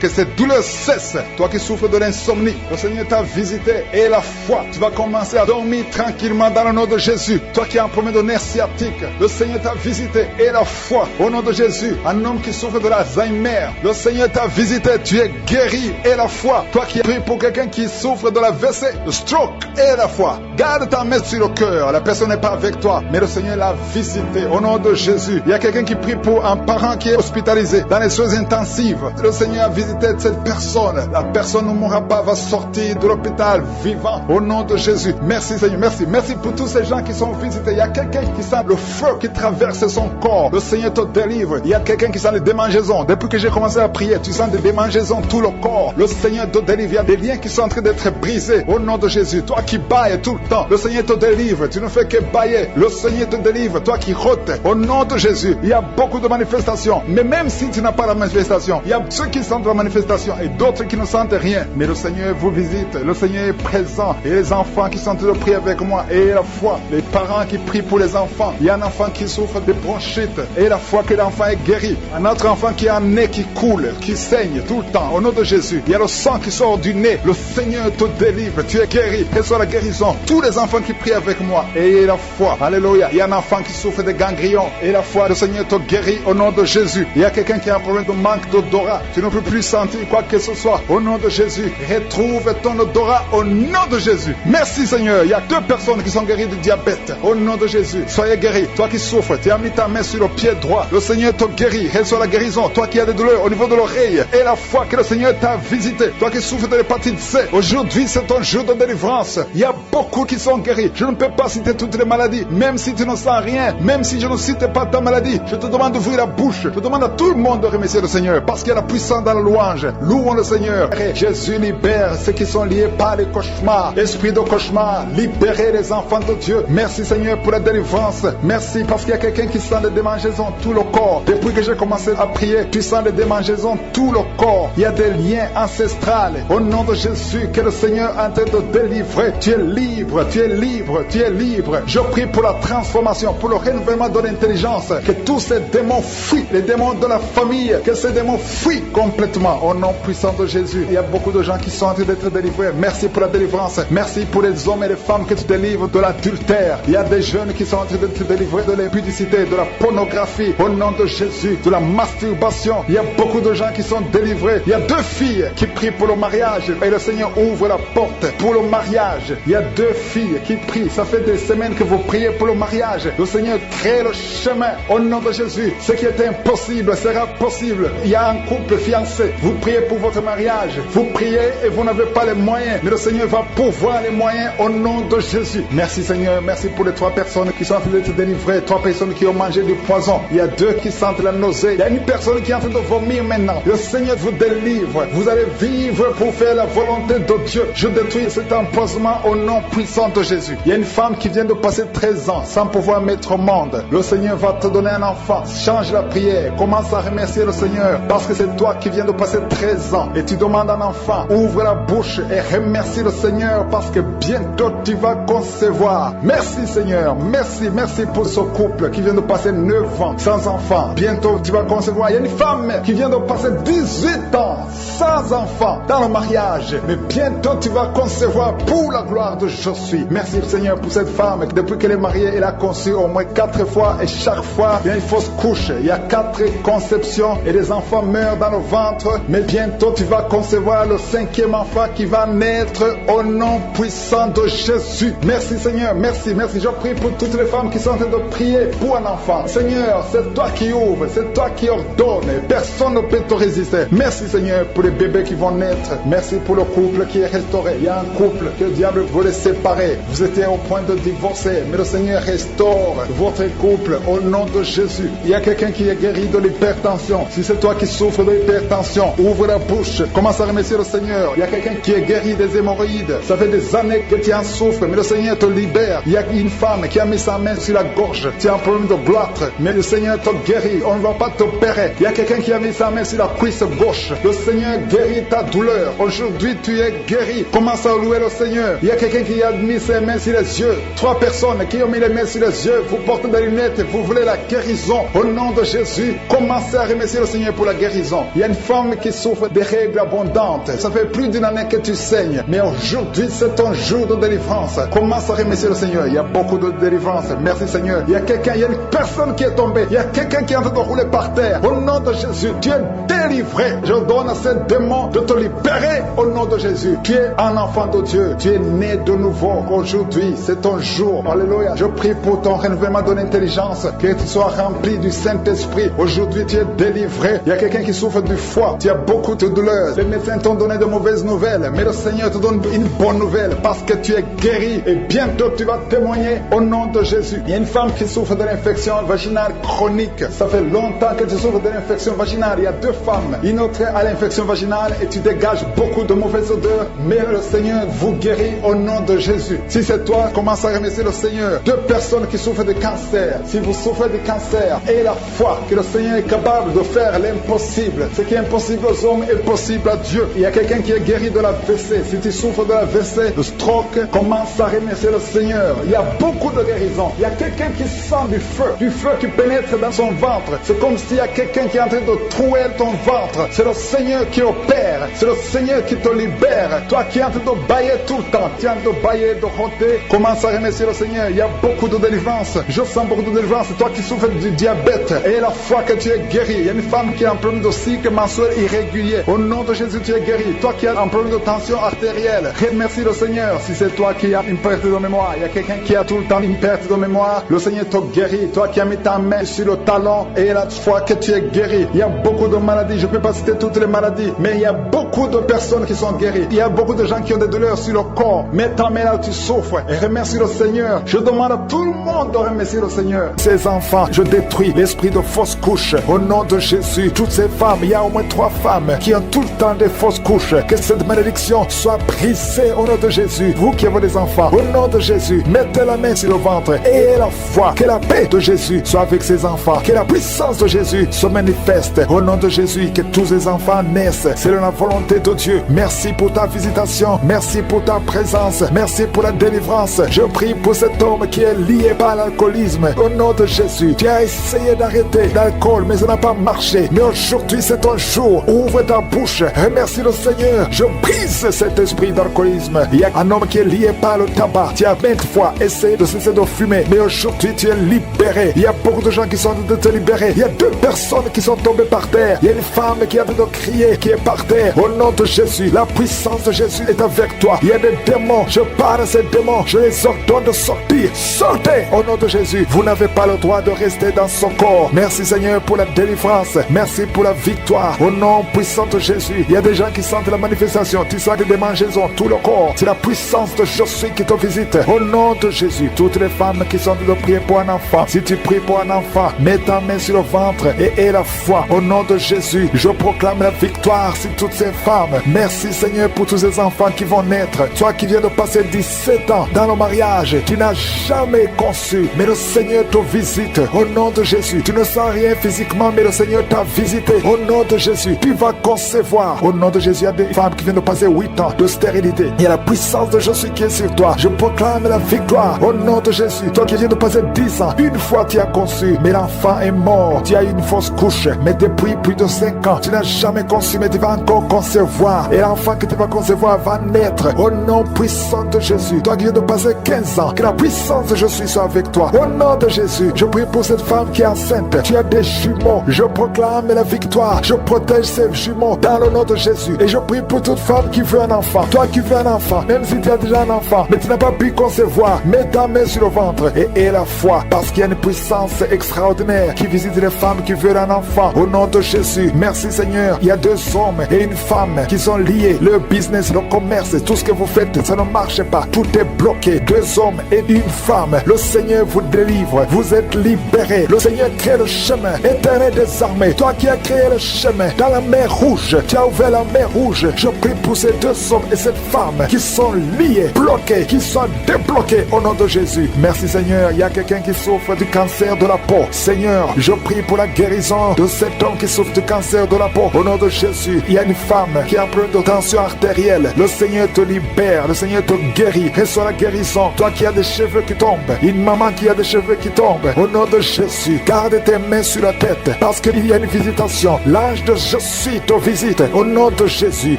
Que cette douleur cesse. Toi qui souffres de l'insomnie, le Seigneur t'a visité et la foi, tu vas commencer à dormir tranquillement dans le nom de Jésus. Toi qui as un problème de nerf sciatique, le Seigneur t'a visité et la foi au nom de Jésus. Un homme qui souffre de l'Alzheimer, le Seigneur t'a visité, tu es guéri et la foi. Toi qui pries pour quelqu'un qui souffre de la WC, le stroke et la foi. Garde ta main sur le cœur. La personne n'est pas avec toi, mais le Seigneur l'a visité au nom de Jésus. Il y a quelqu'un qui prie pour un parent qui est hospitalisé dans les soins intensifs. Le Seigneur a visité cette personne. La personne ne mourra pas, va sortir de l'hôpital vivant au nom de Jésus. Merci Seigneur, merci. Merci pour tous ces gens qui sont visités. Il y a quelqu'un qui sent le feu qui traverse son corps. Le Seigneur te délivre. Il y a quelqu'un qui sent les démangeaisons. Depuis que j'ai commencé à prier, tu sens des démangeaisons tout le corps. Le Seigneur te délivre. Il y a des liens qui sont en train d'être brisés au nom de Jésus. Toi qui bailles tout le temps, le Seigneur te délivre. Tu ne fais que bailler. Le Seigneur te délivre. Toi qui rôtes au nom de Jésus. Il y a beaucoup de manifestations. Mais même si tu n'as pas la manifestation, il y a ceux qui sentent la manifestation et d'autres qui ne sentent rien. Mais le Seigneur vous visite. Le Seigneur est présent. Et les enfants qui sont en train de prier avec moi. Et la foi. Les parents qui prient pour les enfants. Il y a un enfant qui souffre de bronchite. Et la foi que l'enfant est guéri. Un autre enfant qui a un nez qui coule, qui saigne tout le temps. Au nom de Jésus. Il y a le sang qui sort du nez. Le Seigneur te délivre. Tu es guéri. Reçois la guérison. Tous les enfants qui prient avec moi. Et la foi. Alléluia. Il y a un enfant qui souffre de ganglions. Et la foi, le Seigneur te guérit au nom de Jésus. Il y a quelqu'un qui a un problème de manque d'odorat. Tu ne peux plus sentir quoi que ce soit. Au nom de Jésus. Retrouve ton odorat au nom de Jésus. Merci Seigneur. Il y a 2 personnes qui sont guéries du diabète. Au nom de Jésus. Soyez guéris. Toi qui souffres, tu as mis ta main sur le pied droit. Le Seigneur te guérit. Reçois la guérison. Toi qui as des douleurs au niveau de l'oreille. Et la foi que le Seigneur t'a visité. Toi qui souffres de l'hépatite C. Aujourd'hui, c'est ton jour de délivrance. Il y a beaucoup qui sont guéris. Je ne peux pas citer toutes les maladies. Même si tu ne sens rien. Même si je ne cite pas ta maladie. Je te demande d'ouvrir la bouche. Je demande à tout le monde de remercier le Seigneur. Parce qu'il y a la puissance dans la louange. Louons le Seigneur. Jésus libère ceux qui sont liés par les cauchemars. Esprit de cauchemar. Libérez les enfants de Dieu. Merci Seigneur pour la délivrance. Merci parce qu'il y a quelqu'un qui sent les démangeaisons tout le corps. Depuis que j'ai commencé à prier, tu sens les démangeaisons tout le corps. Il y a des liens ancestrales. Au nom de Jésus, que le Seigneur est en train de délivrer. Tu es libre, tu es libre, tu es libre. Je prie pour la transformation, pour le renouvellement de l'intelligence. Que tous ces démons fuient, les démons de la famille, que ces démons fuient complètement. Au nom puissant de Jésus, il y a beaucoup de gens qui sont en train d'être délivrés. Merci pour la délivrance. Merci pour les hommes et les femmes que tu délivres de l'adultère. Il y a des jeunes qui sont en train d'être délivrés de l'impudicité, de la pornographie. Au nom de Jésus, de la masturbation. Il y a beaucoup de gens qui sont délivrés. Il y a 2 filles qui prient pour le mariage et le Seigneur ouvre la porte pour le mariage. Il y a 2 filles qui prient. Ça fait des semaines que vous priez pour le mariage. Le Seigneur crée le chemin. Au nom de Jésus, ce qui est impossible sera possible. Il y a un couple fiancé. Vous priez pour votre mariage. Vous priez et vous n'avez pas les moyens. Mais le Seigneur va pourvoir les moyens au nom de Jésus. Merci Seigneur. Merci pour les 3 personnes qui sont en train d'être délivrées. 3 personnes qui ont mangé du poison. Il y a 2 qui sentent la nausée. Il y a une personne qui est en train de vomir maintenant. Le Seigneur vous délivre. Vous allez vivre pour faire la volonté de Dieu. Je détruis cet empoisonnement au nom puissant puissant de Jésus. Il y a une femme qui vient de passer 13 ans sans pouvoir mettre au monde. Le Seigneur va te donner un enfant. Change la prière. Commence à remercier le Seigneur parce que c'est toi qui viens de passer 13 ans et tu demandes un enfant. Ouvre la bouche et remercie le Seigneur parce que bientôt tu vas concevoir. Merci Seigneur. Merci pour ce couple qui vient de passer 9 ans sans enfant. Bientôt tu vas concevoir. Il y a une femme qui vient de passer 18 ans sans enfant dans le mariage. Mais bientôt tu vas concevoir pour la gloire de Je suis. Merci Seigneur pour cette femme. Depuis qu'elle est mariée, elle a conçu au moins 4 fois et chaque fois, il y a une fausse couche. Il y a 4 conceptions et les enfants meurent dans le ventre. Mais bientôt tu vas concevoir le 5e enfant qui va naître au nom puissant de Jésus. Merci Seigneur, merci. Je prie pour toutes les femmes qui sont en train de prier pour un enfant. Seigneur, c'est toi qui ouvres, c'est toi qui ordonnes. Personne ne peut te résister. Merci Seigneur pour les bébés qui vont naître. Merci pour le couple qui est restauré. Il y a un couple que le diable voulait séparer. Vous étiez au point de divorcer, mais le Seigneur restaure votre couple au nom de Jésus. Il y a quelqu'un qui est guéri de l'hypertension. Si c'est toi qui souffres de l'hypertension, ouvre la bouche. Commence à remercier le Seigneur. Il y a quelqu'un qui est guéri des hémorroïdes. Ça fait des années que tu en souffres, mais le Seigneur te libère. Il y a une femme qui a mis sa main sur la gorge. Tu as un problème de gloître, mais le Seigneur te guérit. On ne va pas t'opérer. Il y a quelqu'un qui a mis sa main sur la cuisse gauche. Le Seigneur guérit ta douleur. Aujourd'hui, tu es guéri. Commence à louer le Seigneur. Il y a quelqu'un qui a mis ses mains sur les yeux. 3 personnes qui ont mis les mains sur les yeux. Vous portez des lunettes et vous voulez la guérison. Au nom de Jésus, commencez à remercier le Seigneur pour la guérison. Il y a une femme qui souffre des règles abondantes. Ça fait plus d'une année que tu saignes. Mais aujourd'hui, c'est ton jour de délivrance. Commence à remercier le Seigneur. Il y a beaucoup de délivrance. Merci Seigneur. Il y a une personne qui est tombée. Il y a quelqu'un qui est en train de rouler par terre. Au nom de Jésus, tu es délivré. Je donne à ces démons de te libérer au nom de Jésus. Tu es un enfant de Dieu. Tu es né de nouveau. Aujourd'hui, c'est ton jour. Alléluia. Je prie pour ton renouvellement de l'intelligence. Que tu sois rempli du Saint-Esprit. Aujourd'hui, tu es délivré. Il y a quelqu'un qui souffre du foie. Tu as beaucoup de douleurs. Les médecins t'ont donné de mauvaises nouvelles. Mais le Seigneur te donne une bonne nouvelle parce que tu es guéri. Et bientôt, tu vas témoigner au nom de Jésus. Il y a une femme qui souffre de l'infection vaginale chronique. Ça fait longtemps que tu souffres de l'infection vaginale. Il y a 2 femmes. Une autre a l'infection vaginale et tu dégages beaucoup de mauvaises odeurs. Mais le Seigneur vous guérit au nom de Jésus. Si c'est toi, commence à remercier le Seigneur. 2 personnes qui souffrent de cancer. Si vous souffrez de cancer, ayez la foi que le Seigneur est capable de faire l'impossible. Ce qui est impossible aux hommes est possible à Dieu. Il y a quelqu'un qui est guéri de la WC. Si tu souffres de la WC, de stroke, commence à remercier le Seigneur. Il y a beaucoup de guérisons. Il y a quelqu'un qui sent du feu qui pénètre dans son ventre. C'est comme s'il y a quelqu'un qui est en train de trouer ton ventre. C'est le Seigneur qui opère. C'est le Seigneur qui te libère. Toi qui es en train de bailler tout le temps, tu es en train de bailler, de roter, commence à remercier le Seigneur. Il y a beaucoup de délivrance. Je sens beaucoup de délivrance. Toi qui souffres du diabète, et la foi que tu es guéri. Il y a une femme qui a un problème de cycle mensuel irrégulier. Au nom de Jésus, tu es guéri. Toi qui as un problème de tension artérielle, remercie le Seigneur. Si c'est toi qui as une perte de mémoire, il y a quelqu'un qui a tout le temps une perte de mémoire, le Seigneur te guérit. Toi qui as mis ta main sur le talon et la foi que tu es guéri. Il y a beaucoup de maladies. Je ne peux pas citer toutes les maladies, mais il y a beaucoup de personnes qui sont guéries. Il y a beaucoup de gens qui ont des douleurs sur le corps. Mets ta main là où tu souffres et remercie le Seigneur. Je demande à tout le monde de remercier le Seigneur. Ces enfants, je détruis l'esprit de fausse couche. Au nom de Jésus, toutes ces femmes, il y a au moins 3 femmes qui ont tout le temps des fausses couches. Que cette malédiction soit brisée au nom de Jésus. Vous qui avez des enfants, au nom de Jésus, mettez la main sur le ventre et la foi. Que la paix de Jésus soit avec ses enfants. Que la puissance de Jésus se manifeste. Au nom de Jésus, que tous les enfants naissent. C'est la volonté de Dieu. Merci pour ta visitation. Merci pour ta présence. Merci pour la délivrance. Je prie pour cet homme qui est lié par l'alcoolisme. Au nom de Jésus, tu as essayé d'arrêter l'alcool, mais ça n'a pas marché. Mais aujourd'hui, c'est ton jour. Ouvre ta bouche. Remercie le Seigneur. Je brise cet esprit d'alcoolisme. Il y a un homme qui est lié par le tabac. Tu as 20 fois essayé de cesser de fumer, mais aujourd'hui, tu es libéré. Il y a beaucoup de gens qui sont en train de te libérer. Il y a 2 personnes qui sont tombées par terre. Il y a une femme qui est en train de crier, qui est par terre. Au nom de Jésus, la puissance de Jésus est avec toi. Il y a des démons. Je parle à ces démons. Je les ordonne de sortir. Sortez au nom de Jésus. Vous n'avez pas le droit de rester dans son corps. Merci Seigneur pour la délivrance. Merci pour la victoire. Au nom puissant de Jésus. Il y a des gens qui sentent la manifestation. Tu sens des démangeaisons tout le corps. C'est la puissance de Jésus qui te visite. Au nom de Jésus. Toutes les femmes qui sont de prier pour un enfant. Si tu pries pour un enfant, mets ta main sur le ventre et aie la foi. Au nom de Jésus, je proclame la victoire sur toutes ces femmes. Merci Seigneur pour tous ces enfants qui vont naître. Toi qui viens de passer 17 ans dans le mariage, tu n'as jamais conçu, mais le Seigneur te visite. Au nom de Jésus, tu ne sens rien physiquement, mais le Seigneur t'a visité. Au nom de Jésus, tu vas concevoir. Au nom de Jésus, il y a des femmes qui viennent de passer 8 ans de stérilité. Il y a la puissance de Jésus qui est sur toi. Je proclame la victoire. Au nom de Jésus, toi qui viens de passer 10 ans, une fois tu as conçu, mais l'enfant est mort. Tu as eu une fausse couche, mais depuis plus de 5 ans, tu n'as jamais conçu, mais tu vas encore concevoir. Et l'enfant que tu vas concevoir va naître. Au nom puissant de Jésus, toi qui viens de passer 15 ans, que la puissance de Jésus soit avec toi. Au nom de Jésus, je prie pour cette femme qui est enceinte. Tu as des jumeaux. Je proclame la victoire. Je protège ces jumeaux dans le nom de Jésus. Et je prie pour toute femme qui veut un enfant. Toi qui veux un enfant, même si tu as déjà un enfant, mais tu n'as pas pu concevoir, mets ta main sur le ventre et aie la foi, parce qu'il y a une puissance extraordinaire qui visite les femmes qui veulent un enfant. Au nom de Jésus, merci Seigneur. Il y a 2 hommes et une femme qui sont liés. Le business, le commerce, tout ce que vous faites, ça ne marche pas. Tout est bloqué. 2 hommes et une femme. Le Seigneur vous délivre. Vous êtes libérés. Le Seigneur crée le chemin. Éternel des armées, toi qui as créé le chemin dans la mer Rouge, tu as ouvert la mer Rouge. Je prie pour ces 2 hommes et cette femme qui sont liés, bloqués, qui sont débloqués au nom de Jésus. Merci Seigneur. Il y a quelqu'un qui souffre du cancer de la peau. Seigneur, je prie pour la guérison de cet homme qui souffre du cancer de la peau. Au nom de Jésus, il y a une femme qui a un problème de tension artérielle. Le Seigneur te libère, le Seigneur te guérit. Reçois la guérison. Toi qui as des cheveux qui tombent, une maman qui a des cheveux qui tombent, au nom de Jésus, garde tes mains sur la tête, parce qu'il y a une visitation. L'ange de Jésus te visite au nom de Jésus.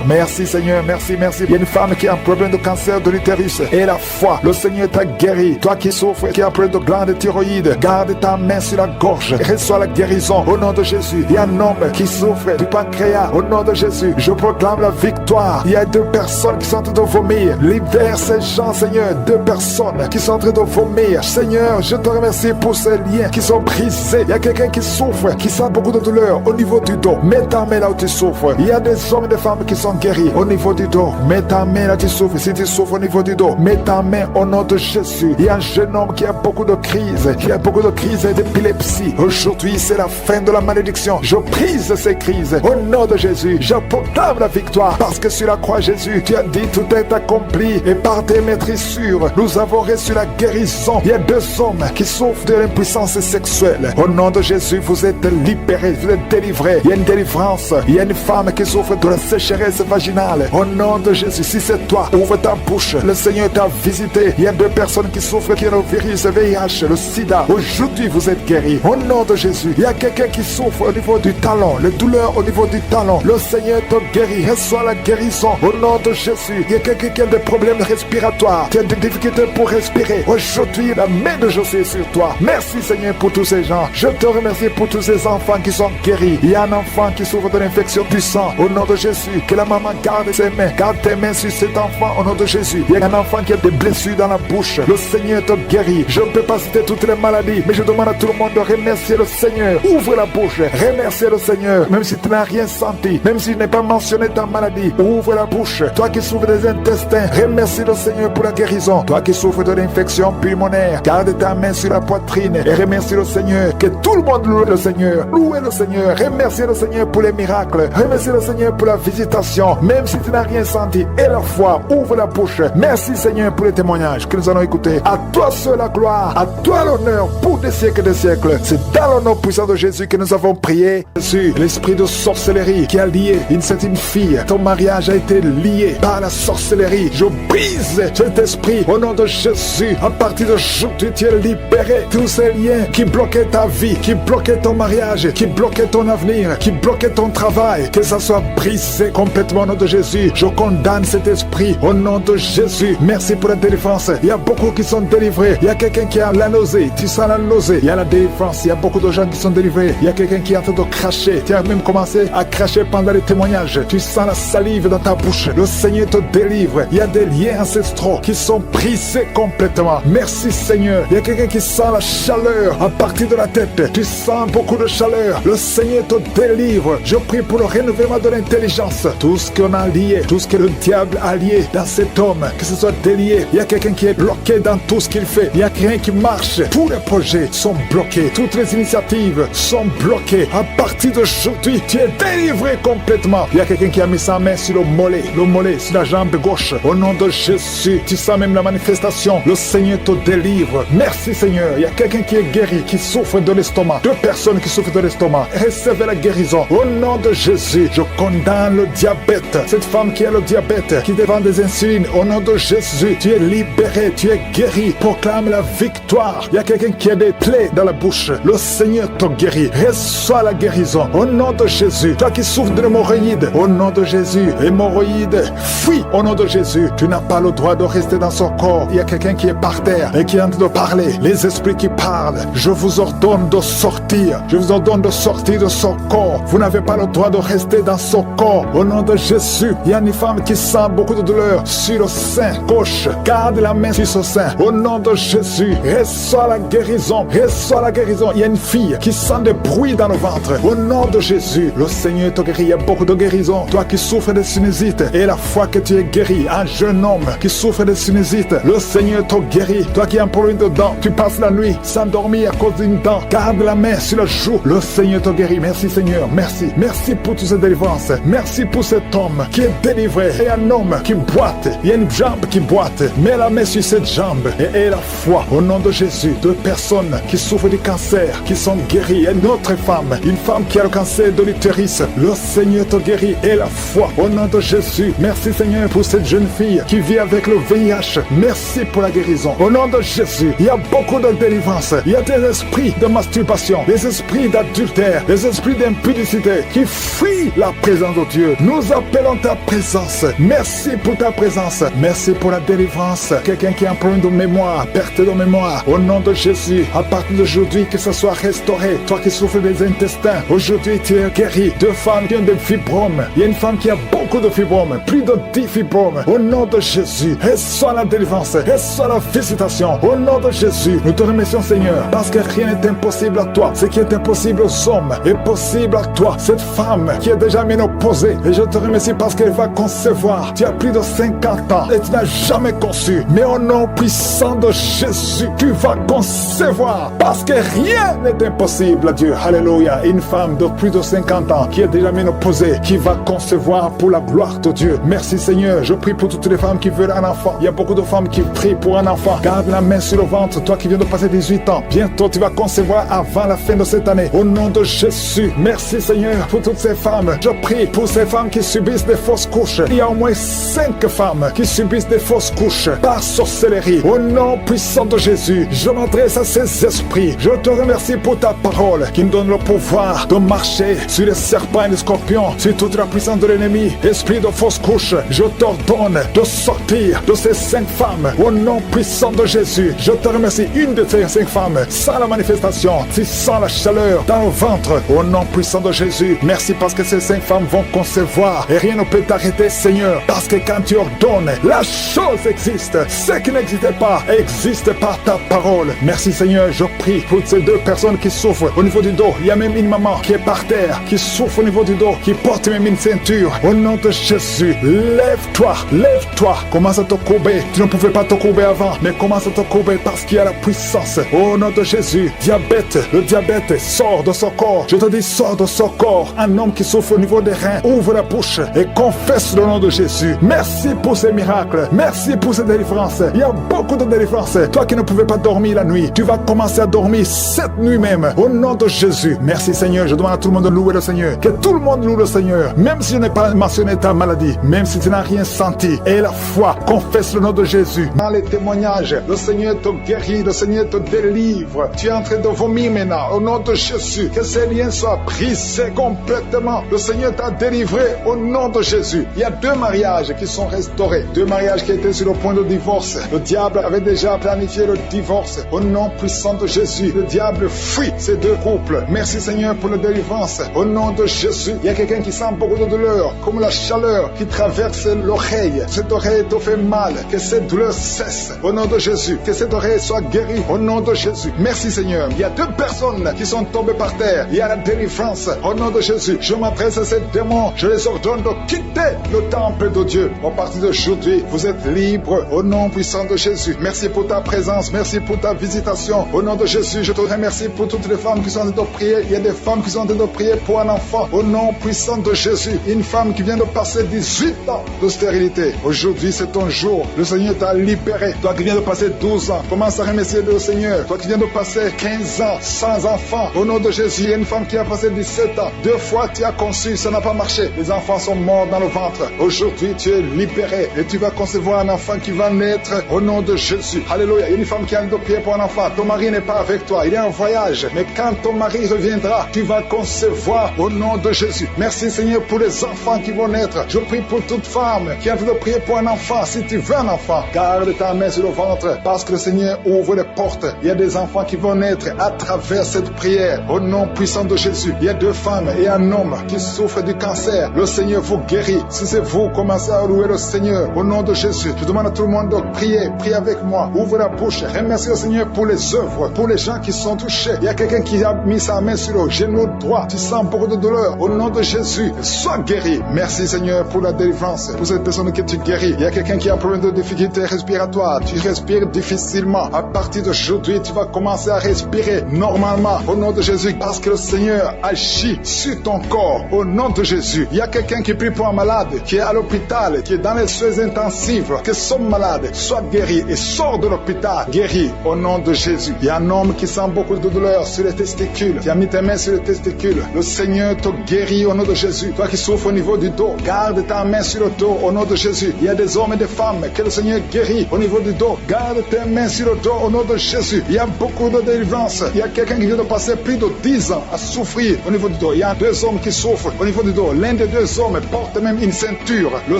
Merci Seigneur, merci, merci. Il y a une femme qui a un problème de cancer de l'utérus et la foi, le Seigneur t'a guéri. Toi qui souffres, qui a un problème de glande thyroïde, garde ta main sur la gorge, reçois la guérison au nom de Jésus. Il y a un homme qui souffre du pancréas, au nom de Jésus, je proclame la victoire. Il y a 2 personnes qui sont en train de vomir. Libère ces gens Seigneur, 2 personnes qui sont en train de vomir. Seigneur, je te remercie pour ces liens qui sont brisés. Il y a quelqu'un qui souffre, qui sent beaucoup de douleur au niveau du dos. Mets ta main là où tu souffres. Il y a des hommes et des femmes qui sont guéris au niveau du dos. Mets ta main là où tu souffres. Si tu souffres au niveau du dos, mets ta main au nom de Jésus. Il y a un jeune homme qui a beaucoup de crises, qui a beaucoup de crises d'épilepsie. Aujourd'hui, c'est la fin de la malédiction. Je brise ces crises au nom de Jésus. Je proclame la victoire, parce que sur la croix, Jésus, tu as dit tout est accompli, et par tes maîtrissures, nous avons reçu la guérison. Il y a 2 hommes qui souffrent de l'impuissance sexuelle. Au nom de Jésus, vous êtes libérés, vous êtes délivrés. Il y a une délivrance. Il y a une femme qui souffre de la sécheresse vaginale. Au nom de Jésus, si c'est toi, ouvre ta bouche. Le Seigneur t'a visité. Il y a 2 personnes qui souffrent qui ont le virus VIH, le sida. Aujourd'hui, vous êtes guéris. Au nom de Jésus, il y a quelqu'un qui souffre au niveau du talon, les douleurs au niveau du talon. Le Seigneur te guérit. Reçois la guérison. Au nom de Jésus, il y a quelqu'un qui a des problèmes respiratoires, qui a des difficultés pour respirer. Aujourd'hui, la main de Jésus est sur toi. Merci Seigneur pour tous ces gens. Je te remercie pour tous ces enfants qui sont guéris. Il y a un enfant qui souffre de l'infection du sang. Au nom de Jésus, que la maman garde ses mains. Garde tes mains sur cet enfant au nom de Jésus. Il y a un enfant qui a des blessures dans la bouche. Le Seigneur te guérit. Je ne peux pas citer toutes les maladies, mais je demande à tout le monde de remercier le Seigneur. Ouvre la bouche. Remercier le Seigneur. Même si tu n'as rien senti, même si je n'ai pas mentionné ta maladie, ouvre la bouche. Toi qui souffres des intestins, remercie le Seigneur pour la guérison. Toi qui souffres de l'infection pulmonaire, garde ta main sur la poitrine et remercie le Seigneur. Que tout le monde loue le Seigneur. Louez le Seigneur. Remerciez le Seigneur pour les miracles. Remerciez le Seigneur pour la visitation. Même si tu n'as rien senti, et la foi, ouvre la bouche. Merci Seigneur pour les témoignages que nous allons écouter. À toi seul la gloire, à toi l'honneur pour des siècles et des siècles. C'est dans le nom puissant de Jésus que nous avons prié. Sur l'esprit de sorcellerie qui a lié une certaine fille, ton mariage a été lié par la sorcellerie. Je brise cet esprit au nom de Jésus. À partir d'aujourd'hui, tu es libéré. Tous ces liens qui bloquaient ta vie, qui bloquaient ton mariage, qui bloquaient ton avenir, qui bloquaient ton travail, que ça soit brisé complètement au nom de Jésus. Je condamne cet esprit au nom de Jésus. Merci pour la délivrance. Il y a beaucoup qui sont délivrés. Il y a quelqu'un qui a la nausée. Tu sens la nausée. Il y a la délivrance. Il y a beaucoup de gens qui sont délivrés. Il y a quelqu'un qui est en train de cracher. Tu as même commencé à cracher pendant les témoignages. Tu sens la salive dans ta bouche. Le Seigneur te délivre. Il y a des liens ancestraux qui sont brisés complètement. Merci Seigneur. Il y a quelqu'un qui sent la chaleur à partir de la tête. Tu sens beaucoup de chaleur. Le Seigneur te délivre. Je prie pour le renouvellement de l'intelligence. Tout ce qu'on a lié, tout ce que le diable a lié dans cet homme, que ce soit délié. Il y a quelqu'un qui est bloqué dans tout ce qu'il fait. Il n'y a rien qui marche. Tous les projets sont bloqués. Toutes les initiatives sont bloquées. À partir d'aujourd'hui, tu es délivré complètement. Il y a quelqu'un qui a mis sa main sur le mollet sur la jambe gauche. Au nom de Jésus, Jésus, tu sens même la manifestation. Le Seigneur te délivre. Merci Seigneur. Il y a quelqu'un qui est guéri, qui souffre de l'estomac. 2 personnes qui souffrent de l'estomac. Recevez la guérison. Au nom de Jésus, je condamne le diabète. Cette femme qui a le diabète, qui dépend des insulines, au nom de Jésus, tu es libéré, tu es guéri. Proclame la victoire. Il y a quelqu'un qui a des plaies dans la bouche. Le Seigneur te guérit. Reçois la guérison. Au nom de Jésus. Toi qui souffres de l'hémorroïde, au nom de Jésus. Hémorroïde, fuis au nom de Jésus. Tu n'as pas le droit de rester dans son corps. Il y a quelqu'un qui est par terre et qui est en train de parler. Les esprits qui parlent, je vous ordonne de sortir. Je vous ordonne de sortir de son corps. Vous n'avez pas le droit de rester dans son corps. Au nom de Jésus, il y a une femme qui sent beaucoup de douleur sur le sein gauche. Garde la main sur ce sein. Au nom de Jésus, reçois la guérison. Reçois la guérison. Il y a une fille qui sent des bruits dans le ventre. Au nom de Jésus, le Seigneur te guérit. Il y a beaucoup de guérison. Toi qui souffres de sinusite, et la fois que tu es guéri, un jeune homme qui souffre de sinusite, le Seigneur te guérit. Toi qui as un problème de dents, tu passes la nuit sans dormir à cause d'une dent. Garde la main sur la joue. Le Seigneur te guérit. Merci Seigneur. Merci. Merci pour toutes ces délivrances. Merci pour cet homme qui est délivré. Il y a un homme qui boite. Il y a une jambe qui boite. Mets la main sur cette jambe et aie la foi. Au nom de Jésus, 2 personnes qui souffrent du cancer, qui sont guéries. Il y a une autre femme, une femme qui a le cancer de l'utérus. Le Seigneur te guérit. Et la foi. Au nom de Jésus. Merci Seigneur pour cette jeune fille qui vit avec le VIH. Merci pour la guérison. Au nom de Jésus, il y a beaucoup de délivrance. Il y a des esprits de masturbation, des esprits d'adultère, des esprits d'impudicité qui fuient la présence de Dieu. Nous appelons ta présence. Merci pour ta présence. Merci pour la délivrance. Quelqu'un qui a un problème de mémoire, perte de mémoire. Au nom de Jésus, à partir d'aujourd'hui, que ce soit restauré. Toi qui souffres des intestins, aujourd'hui tu es guéri. 2 femmes qui ont des fibromes. Il y a une femme qui a beaucoup de fibromes, plus de 10 fibromes. Au nom de Jésus, reçois la délivrance, reçois la visitation. Au nom de Jésus, nous te remercions Seigneur, parce que rien n'est impossible à toi. Ce qui est impossible aux hommes est possible à toi. Cette femme qui est déjà ménopausée, et je te remercie parce qu'elle va concevoir. Tu as plus de 50 ans et tu n'as jamais conçu. Mais au nom puissant de Jésus, tu vas concevoir, parce que rien n'est impossible à Dieu. Alléluia. Une femme de plus de 50 ans qui est déjà ménopausée, qui va concevoir pour la gloire de Dieu. Merci Seigneur. Je prie pour toutes les femmes qui veulent un enfant. Il y a beaucoup de femmes qui prient pour un enfant. Garde la main sur le ventre. Toi qui viens de passer 18 ans, bientôt tu vas concevoir avant la fin de cette année. Au nom de Jésus. Merci Seigneur pour toutes ces femmes. Je prie pour ces femmes qui subissent des fausses couches. Il y a au moins 5 femmes qui subissent des fausses couches par sorcellerie. Au nom puissant de Jésus, je m'adresse à ces esprits. Je te remercie pour ta parole qui nous donne le pouvoir de marcher sur les serpents et les scorpions, sur toute la puissance de l'ennemi. Esprit de fausse couche, je t'ordonne de sortir de ces 5 femmes. Au nom puissant de Jésus, je te remercie. Une de ces 5 femmes, sans la manifestation, tu sens la chaleur dans le ventre. Au nom puissant de Jésus, merci parce que ces 5 femmes vont concevoir et rien ne peut t'arrêter Seigneur, parce que quand tu ordonnes, la chose existe. Ce qui n'existait pas existe par ta parole. Merci Seigneur, je prie pour ces 2 personnes qui souffrent au niveau du dos. Il y a même une maman qui est par terre, qui souffre au niveau du dos, qui porte même une ceinture. Au nom de Jésus, lève-toi, lève-toi. Commence à te courber. Tu ne pouvais pas te courber avant, mais commence à te courber parce qu'il y a la puissance. Au nom de Jésus, diabète, le diabète sort de son corps. Je te dis, sors de son corps. Un homme qui souffre au niveau des reins, ouvre la bouche et confesse le nom de Jésus. Merci pour ces miracles. Merci pour ces délivrances. Il y a beaucoup de délivrances. Toi qui ne pouvais pas dormir la nuit, tu vas commencer à dormir cette nuit même. Au nom de Jésus. Merci Seigneur. Je demande à tout le monde de louer le Seigneur. Que tout le monde loue le Seigneur. Même si je n'ai pas mentionné ta maladie, même si tu n'as rien senti. Et la foi, confesse le nom de Jésus. Dans les témoignages, le Seigneur te guérit, le Seigneur te délivre. Tu es en train de vomir maintenant. Au nom de Jésus, que ces liens soient brisés complètement. Le Seigneur t'a délivré au nom de Jésus. Il y a 2 mariages qui sont restaurés. 2 mariages qui étaient sur le point de divorce. Le diable avait déjà planifié le divorce. Au nom puissant de Jésus, le diable fuit ces 2 couples. Merci Seigneur pour la délivrance. Au nom de Jésus, il y a quelqu'un qui sent beaucoup de douleur, comme la chaleur qui traverse l'oreille. Cette oreille te fait mal. Que cette douleur cesse. Au nom de Jésus, que cette oreille soit guérie. Au nom de Jésus. Merci Seigneur. Il y a 2 personnes qui sont tombées par terre. Il y a la délivrance. Au nom de Jésus, je m'adresse à ces démons. Je les ordonne de quitter le temple de Dieu. À partir d'aujourd'hui, vous êtes libres. Au nom puissant de Jésus. Merci pour ta présence. Merci pour ta visitation. Au nom de Jésus, je te remercie pour toutes les femmes qui sont en train de prier. Il y a des femmes qui sont en train de prier pour un enfant. Au nom puissant de Jésus. Une femme qui vient de passer 18 ans de stérilité. Aujourd'hui, cette ton jour. Le Seigneur t'a libéré. Toi qui viens de passer 12 ans, commence à remercier le Seigneur. Toi qui viens de passer 15 ans sans enfant, au nom de Jésus, il y a une femme qui a passé 17 ans. 2 fois tu as conçu, ça n'a pas marché. Les enfants sont morts dans le ventre. Aujourd'hui, tu es libéré et tu vas concevoir un enfant qui va naître au nom de Jésus. Alléluia. Il y a une femme qui a de prier pour un enfant. Ton mari n'est pas avec toi, il est en voyage. Mais quand ton mari reviendra, tu vas concevoir au nom de Jésus. Merci Seigneur pour les enfants qui vont naître. Je prie pour toute femme qui a envie de prier pour un enfant. Si tu veux un enfant, garde ta main sur le ventre parce que le Seigneur ouvre les portes. Il y a des enfants qui vont naître à travers cette prière au nom puissant de Jésus. Il y a 2 femmes et un homme qui souffrent du cancer. Le Seigneur vous guérit. Si c'est vous, commencez à louer le Seigneur au nom de Jésus. Je demande à tout le monde de prier. Priez avec moi. Ouvre la bouche. Remercie le Seigneur pour les œuvres, pour les gens qui sont touchés. Il y a quelqu'un qui a mis sa main sur le genou droit. Tu sens beaucoup de douleur. Au nom de Jésus, sois guéri. Merci Seigneur pour la délivrance. Pour cette personne que tu guéris. Il y a quelqu'un qui a un problème de difficulté respiratoire. Tu respires difficilement. À partir d'aujourd'hui, tu vas commencer à respirer normalement. Au nom de Jésus, parce que le Seigneur agit sur ton corps. Au nom de Jésus. Il y a quelqu'un qui prie pour un malade, qui est à l'hôpital, qui est dans les soins intensifs, que son malade soit guéri et sort de l'hôpital guéri au nom de Jésus. Il y a un homme qui sent beaucoup de douleur sur les testicules. Tu as mis tes mains sur les testicules. Le Seigneur te guérit au nom de Jésus. Toi qui souffres au niveau du dos, garde ta main sur le dos au nom de Jésus. Il y a des hommes et des femmes que le Seigneur guérit au niveau du dos. Garde tes mains sur le dos au nom de Jésus. Il y a beaucoup de délivrance. Il y a quelqu'un qui vient de passer plus de 10 ans à souffrir au niveau du dos. Il y a 2 hommes qui souffrent au niveau du dos. L'un des 2 hommes porte même une ceinture. Le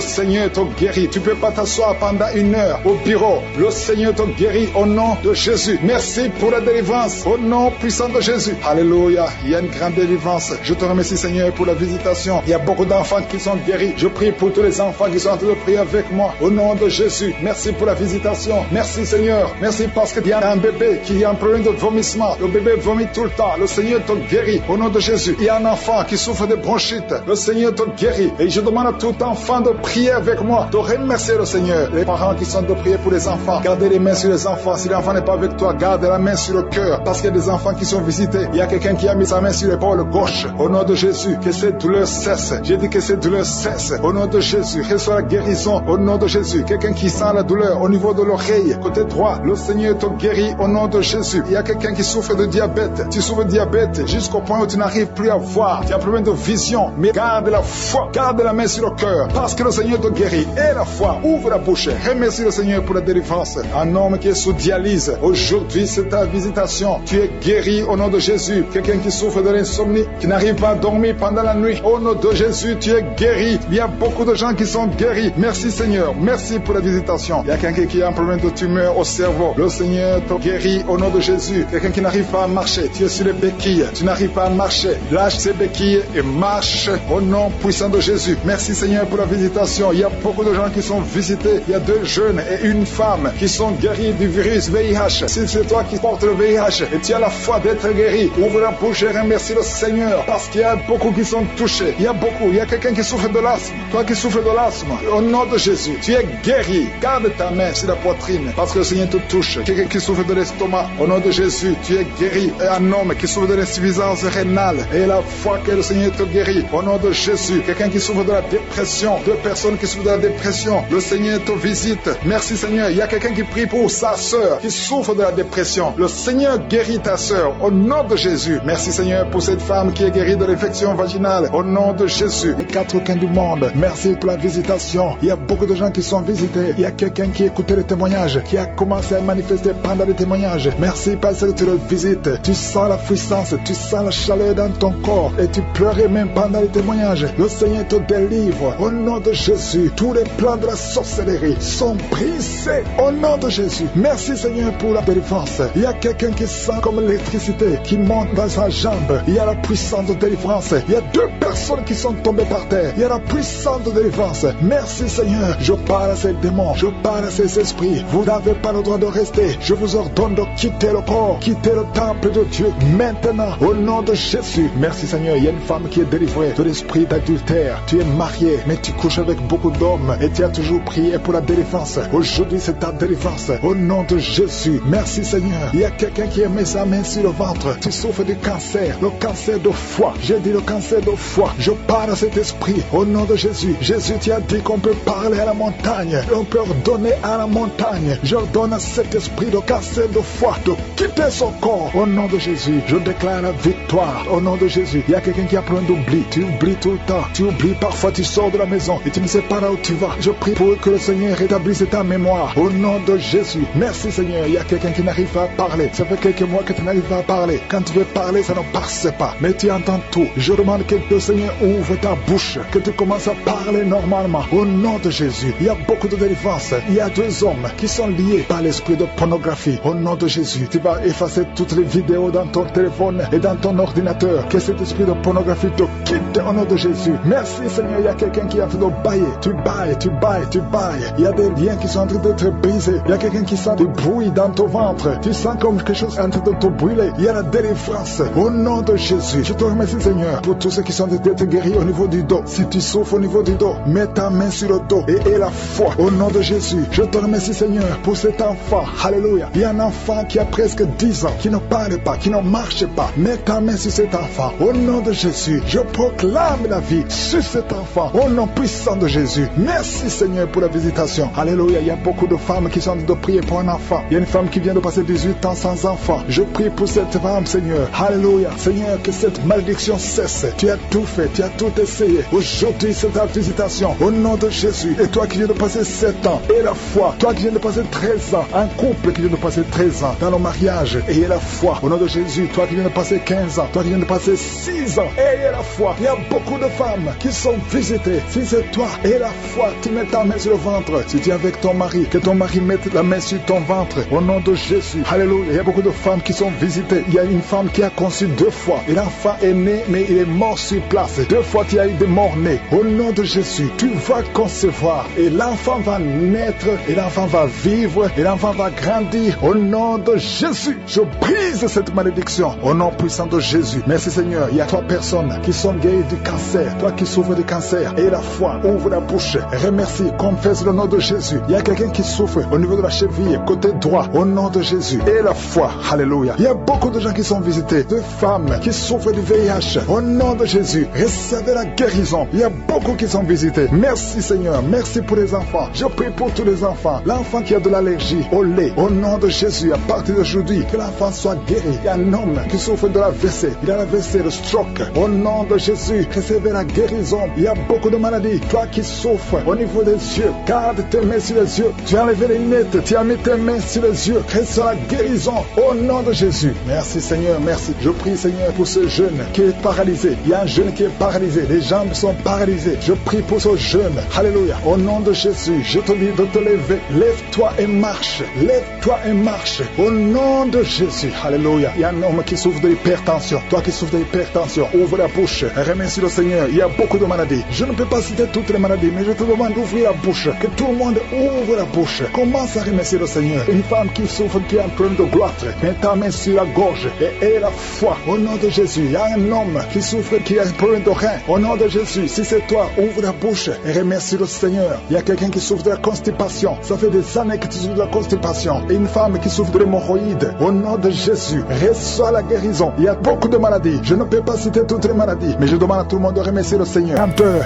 Seigneur te guérit. Tu ne peux pas t'asseoir pendant 1 heure au bureau. Le Seigneur te guérit au nom de Jésus. Merci pour la délivrance au nom puissant de Jésus. Alléluia. Il y a une grande délivrance. Je te remercie Seigneur pour la visitation. Il y a beaucoup d'enfants qui sont guéris. Je prie pour tous les enfants qui sont en train de prier avec moi au nom de Jésus. Merci pour la visitation. Merci Seigneur. Merci parce qu'il y a un bébé qui a un problème de vomissement. Le bébé vomit tout le temps. Le Seigneur te guérit au nom de Jésus. Il y a un enfant qui souffre de bronchite. Le Seigneur te guérit. Et je demande à tout enfant de prier avec moi, de remercier le Seigneur. Les parents qui sont de prier pour les enfants, gardez les mains sur les enfants. Si l'enfant n'est pas avec toi, garde la main sur le cœur. Parce qu'il y a des enfants qui sont visités. Il y a quelqu'un qui a mis sa main sur l'épaule gauche. Au nom de Jésus, que cette douleur cesse. J'ai dit que cette douleur cesse. Au nom de Jésus, reçois la guérison. Au nom de Jésus, quelqu'un qui sent la douleur au niveau de l'oreille, côté droit, le Seigneur te guérit au nom de Jésus. Il y a quelqu'un qui souffre de diabète. Tu souffres de diabète jusqu'au point où tu n'arrives plus à voir. Tu as un problème de vision. Mais garde la foi, garde la main sur le cœur. Parce que le Seigneur te guérit. Et la foi, ouvre la bouche. Remercie le Seigneur pour la délivrance. Un homme qui est sous dialyse. Aujourd'hui, c'est ta visitation. Tu es guéri au nom de Jésus. Quelqu'un qui souffre de l'insomnie, qui n'arrive pas à dormir pendant la nuit. Au nom de Jésus, tu es guéri. Il y a beaucoup de gens qui sont guéris. Merci Seigneur. Merci pour la visitation. Il y a quelqu'un qui a un problème de tumeur au cerveau. Le Seigneur te guérit au nom de Jésus. Quelqu'un qui n'arrive pas à marcher. Tu es sur les béquilles. Tu n'arrives pas à marcher. Lâche ces béquilles et marche au nom puissant de Jésus. Merci Seigneur pour la visitation. Il y a beaucoup de gens qui sont visités. Il y a 2 jeunes et une femme qui sont guéris du virus VIH. Si c'est toi qui portes le VIH et tu as la foi d'être guéri, ouvre la bouche et remercie le Seigneur parce qu'il y a beaucoup qui sont touchés. Il y a beaucoup. Il y a quelqu'un qui souffre de l'asthme. Toi qui souffres de l'asthme, au nom de Jésus, tu es guéri. Garde ta main sur la poitrine parce que le Seigneur te touche. Quelqu'un qui souffre de l'estomac, au nom de Jésus, tu es guéri. Et un homme qui souffre de l'insuffisance rénale et la foi que le Seigneur te guérit, au nom de Jésus. Quelqu'un qui souffre de la dépression, 2 personnes qui souffrent de la dépression, le Seigneur te visite. Merci Seigneur. Il y a quelqu'un qui prie pour sa sœur qui souffre de la dépression. Le Seigneur guérit ta sœur au nom de Jésus. Merci Seigneur pour cette femme qui est guérie de l'infection vaginale au nom de Jésus. Les 4 coins du monde, merci pour la visitation. Il y a beaucoup de gens qui sont visités. Il y a quelqu'un qui écoutait le témoignage, qui a commencé à manifester pendant le témoignage. Merci parce que tu le visites. Tu sens la puissance, tu sens la chaleur dans ton corps et tu pleurais même pendant le témoignage. Le Seigneur te délivre au nom de Jésus. Tous les plans de la sorcellerie sont brisés au nom de Jésus. Merci Seigneur pour la délivrance. Il y a quelqu'un qui sent comme l'électricité qui monte dans sa jambe. Il y a la puissance de délivrance. Il y a 2 personnes qui sont tombées par terre. Il y a la puissance de délivrance. Merci Seigneur. Je parle à ces démons. Je parle à ces esprits. Vous n'avez pas le droit de rester. Je vous ordonne de quitter le corps, quitter le temple de Dieu maintenant au nom de Jésus. Merci Seigneur. Il y a une femme qui est délivrée de l'esprit d'adultère. Tu es marié mais tu couches avec beaucoup d'hommes et tu as toujours prié pour la délivrance. Aujourd'hui c'est ta délivrance au nom de Jésus. Merci Seigneur. Il y a quelqu'un qui a mis sa main sur le ventre. Tu souffres du cancer, le cancer de foie. J'ai dit le cancer de foie. Je parle à cet esprit au nom de Jésus. Jésus, tu as dit qu'on peut parler à la montagne montagne. On peut ordonner à la montagne. J'ordonne à cet esprit de cancer de foie de quitter son corps. Au nom de Jésus, je déclare la victoire. Au nom de Jésus, il y a quelqu'un qui a plein d'oubli. Tu oublies tout le temps. Tu oublies parfois, tu sors de la maison et tu ne sais pas là où tu vas. Je prie pour que le Seigneur rétablisse ta mémoire. Au nom de Jésus. Merci Seigneur. Il y a quelqu'un qui n'arrive pas à parler. Ça fait quelques mois que tu n'arrives pas à parler. Quand tu veux parler, ça ne passe pas. Mais tu entends tout. Je demande que le Seigneur ouvre ta bouche. Que tu commences à parler normalement. Au nom de Jésus. Il y a beaucoup de délivrance. Il y a 2 hommes qui sont liés par l'esprit de pornographie. Au nom de Jésus. Tu vas effacer toutes les vidéos dans ton téléphone et dans ton ordinateur. Que cet esprit de pornographie te quitte au nom de Jésus. Merci Seigneur. Il y a quelqu'un qui est en train de bailler. Tu bailles, tu bailles, tu bailles. Il y a des liens qui sont en train d'être brisés. Il y a quelqu'un qui sent du bruit dans ton ventre. Tu sens comme quelque chose est en train de te brûler. Il y a la délivrance. Au nom de Jésus. Je te remercie Seigneur pour tous ceux qui sont d'être guéris au niveau du dos. Si tu souffres au niveau du dos, mets ta main sur le dos et aie la foi. Au nom de Jésus. Je te remercie Seigneur pour cet enfant. Alléluia. Il y a un enfant qui a presque 10 ans, qui ne parle pas, qui ne marche pas. Mets ta main sur cet enfant. Au nom de Jésus. Je proclame la vie sur cet enfant. Au nom puissant de Jésus. Merci Seigneur pour la visitation. Alléluia. Il y a beaucoup de femmes qui sont en train de prier pour un enfant. Il y a une femme qui vient de passer 18 ans sans enfant. Je prie pour cette femme Seigneur. Alléluia. Seigneur, que cette malédiction cesse. Tu as tout fait, tu as tout essayé. Aujourd'hui c'est ta visitation. Au nom de Jésus. Et toi qui viens de passer 7 ans, et la foi. Toi qui viens de passer 13 ans. Un couple qui vient de passer 13 ans dans le mariage, ayez la foi. Au nom de Jésus. Toi qui viens de passer 15 ans. Toi qui viens de passer 6 ans, ayez la foi. Il y a beaucoup de femmes qui sont visitées. Si c'est toi, ayez la foi. Tu mets ta main sur le ventre. Si tu es avec ton mari, que ton mari mette la main sur ton ventre. Au nom de Jésus. Alléluia. Il y a beaucoup de femmes qui sont visitées. Il y a une femme qui a conçu 2 fois. Et l'enfant est né, mais il est mort sur place. 2 fois, tu as eu des morts-nés. Au nom de Jésus, tu vas concevoir. Et l'enfant va naître. Et l'enfant va vivre. Et l'enfant va grandir. Au nom de Jésus, je brise cette malédiction. Au nom puissant de Jésus. Merci Seigneur. Il y a 3 personnes qui sont guéries du cancer. Toi qui souffres du cancer. Et la foi, ouvre la bouche. Remercie, confesse le nom de Jésus. Il y a quelqu'un qui souffre au niveau de la cheville, côté droit. Au nom de Jésus. Et la foi. Alléluia. Il y a beaucoup de gens qui sont visités. De femmes qui souffrent du VIH. Au nom de Jésus. Recevez la guérison. Il y a beaucoup qui sont visités. Merci Seigneur. Merci pour les enfants. Je prie pour tous les enfants. L'enfant qui a de l'allergie au lait. Au nom de Jésus. À partir d'aujourd'hui, que l'enfant soit guéri. Il y a un homme qui souffre de l'AVC. Il a l'AVC, le stroke. Au nom de Jésus. Recevez la guérison. Il y a beaucoup de maladies. Toi qui souffres au niveau des yeux. Garde tes mains sur les yeux. Tu as enlevé les lunettes. Tu as mis tes mains sur les yeux. Reçois la guérison. Au nom de Jésus. Merci Seigneur. Merci. Je prie Seigneur pour ce jeune qui est paralysé. Il y a un jeune qui est paralysé. Les jambes sont paralysées. Je prie pour ce jeune. Alléluia. Au nom de Jésus. Je te dis de te lever. Lève-toi et marche. Lève-toi et marche. Au nom de Jésus. Alléluia. Il y a un homme qui souffre de l'hypertension. Toi qui souffres de l'hypertension, ouvre la bouche. Remercie le Seigneur. Il y a beaucoup de maladies. Je ne peux pas citer toutes les maladies, mais je te demande d'ouvrir la bouche. Que tout le monde ouvre la bouche. Commence à remercier le Seigneur. Une femme qui souffre, qui a un problème de gloître. Mets ta main sur la gorge et aie la foi. Au nom de Jésus. Il y a un homme qui souffre, qui a un problème de rein. Au nom de Jésus. Si c'est toi, ouvre la bouche et remercie le Seigneur. Il y a quelqu'un qui souffre de la constipation. Ça fait des années que tu souffres de la constipation. Et une femme qui souffre de l'hémorroïde. Au nom de Jésus. Reçois la guérison. Il y a beaucoup de maladies. Je ne peux pas citer toutes les maladies, mais je demande à tout le monde de remercier le Seigneur.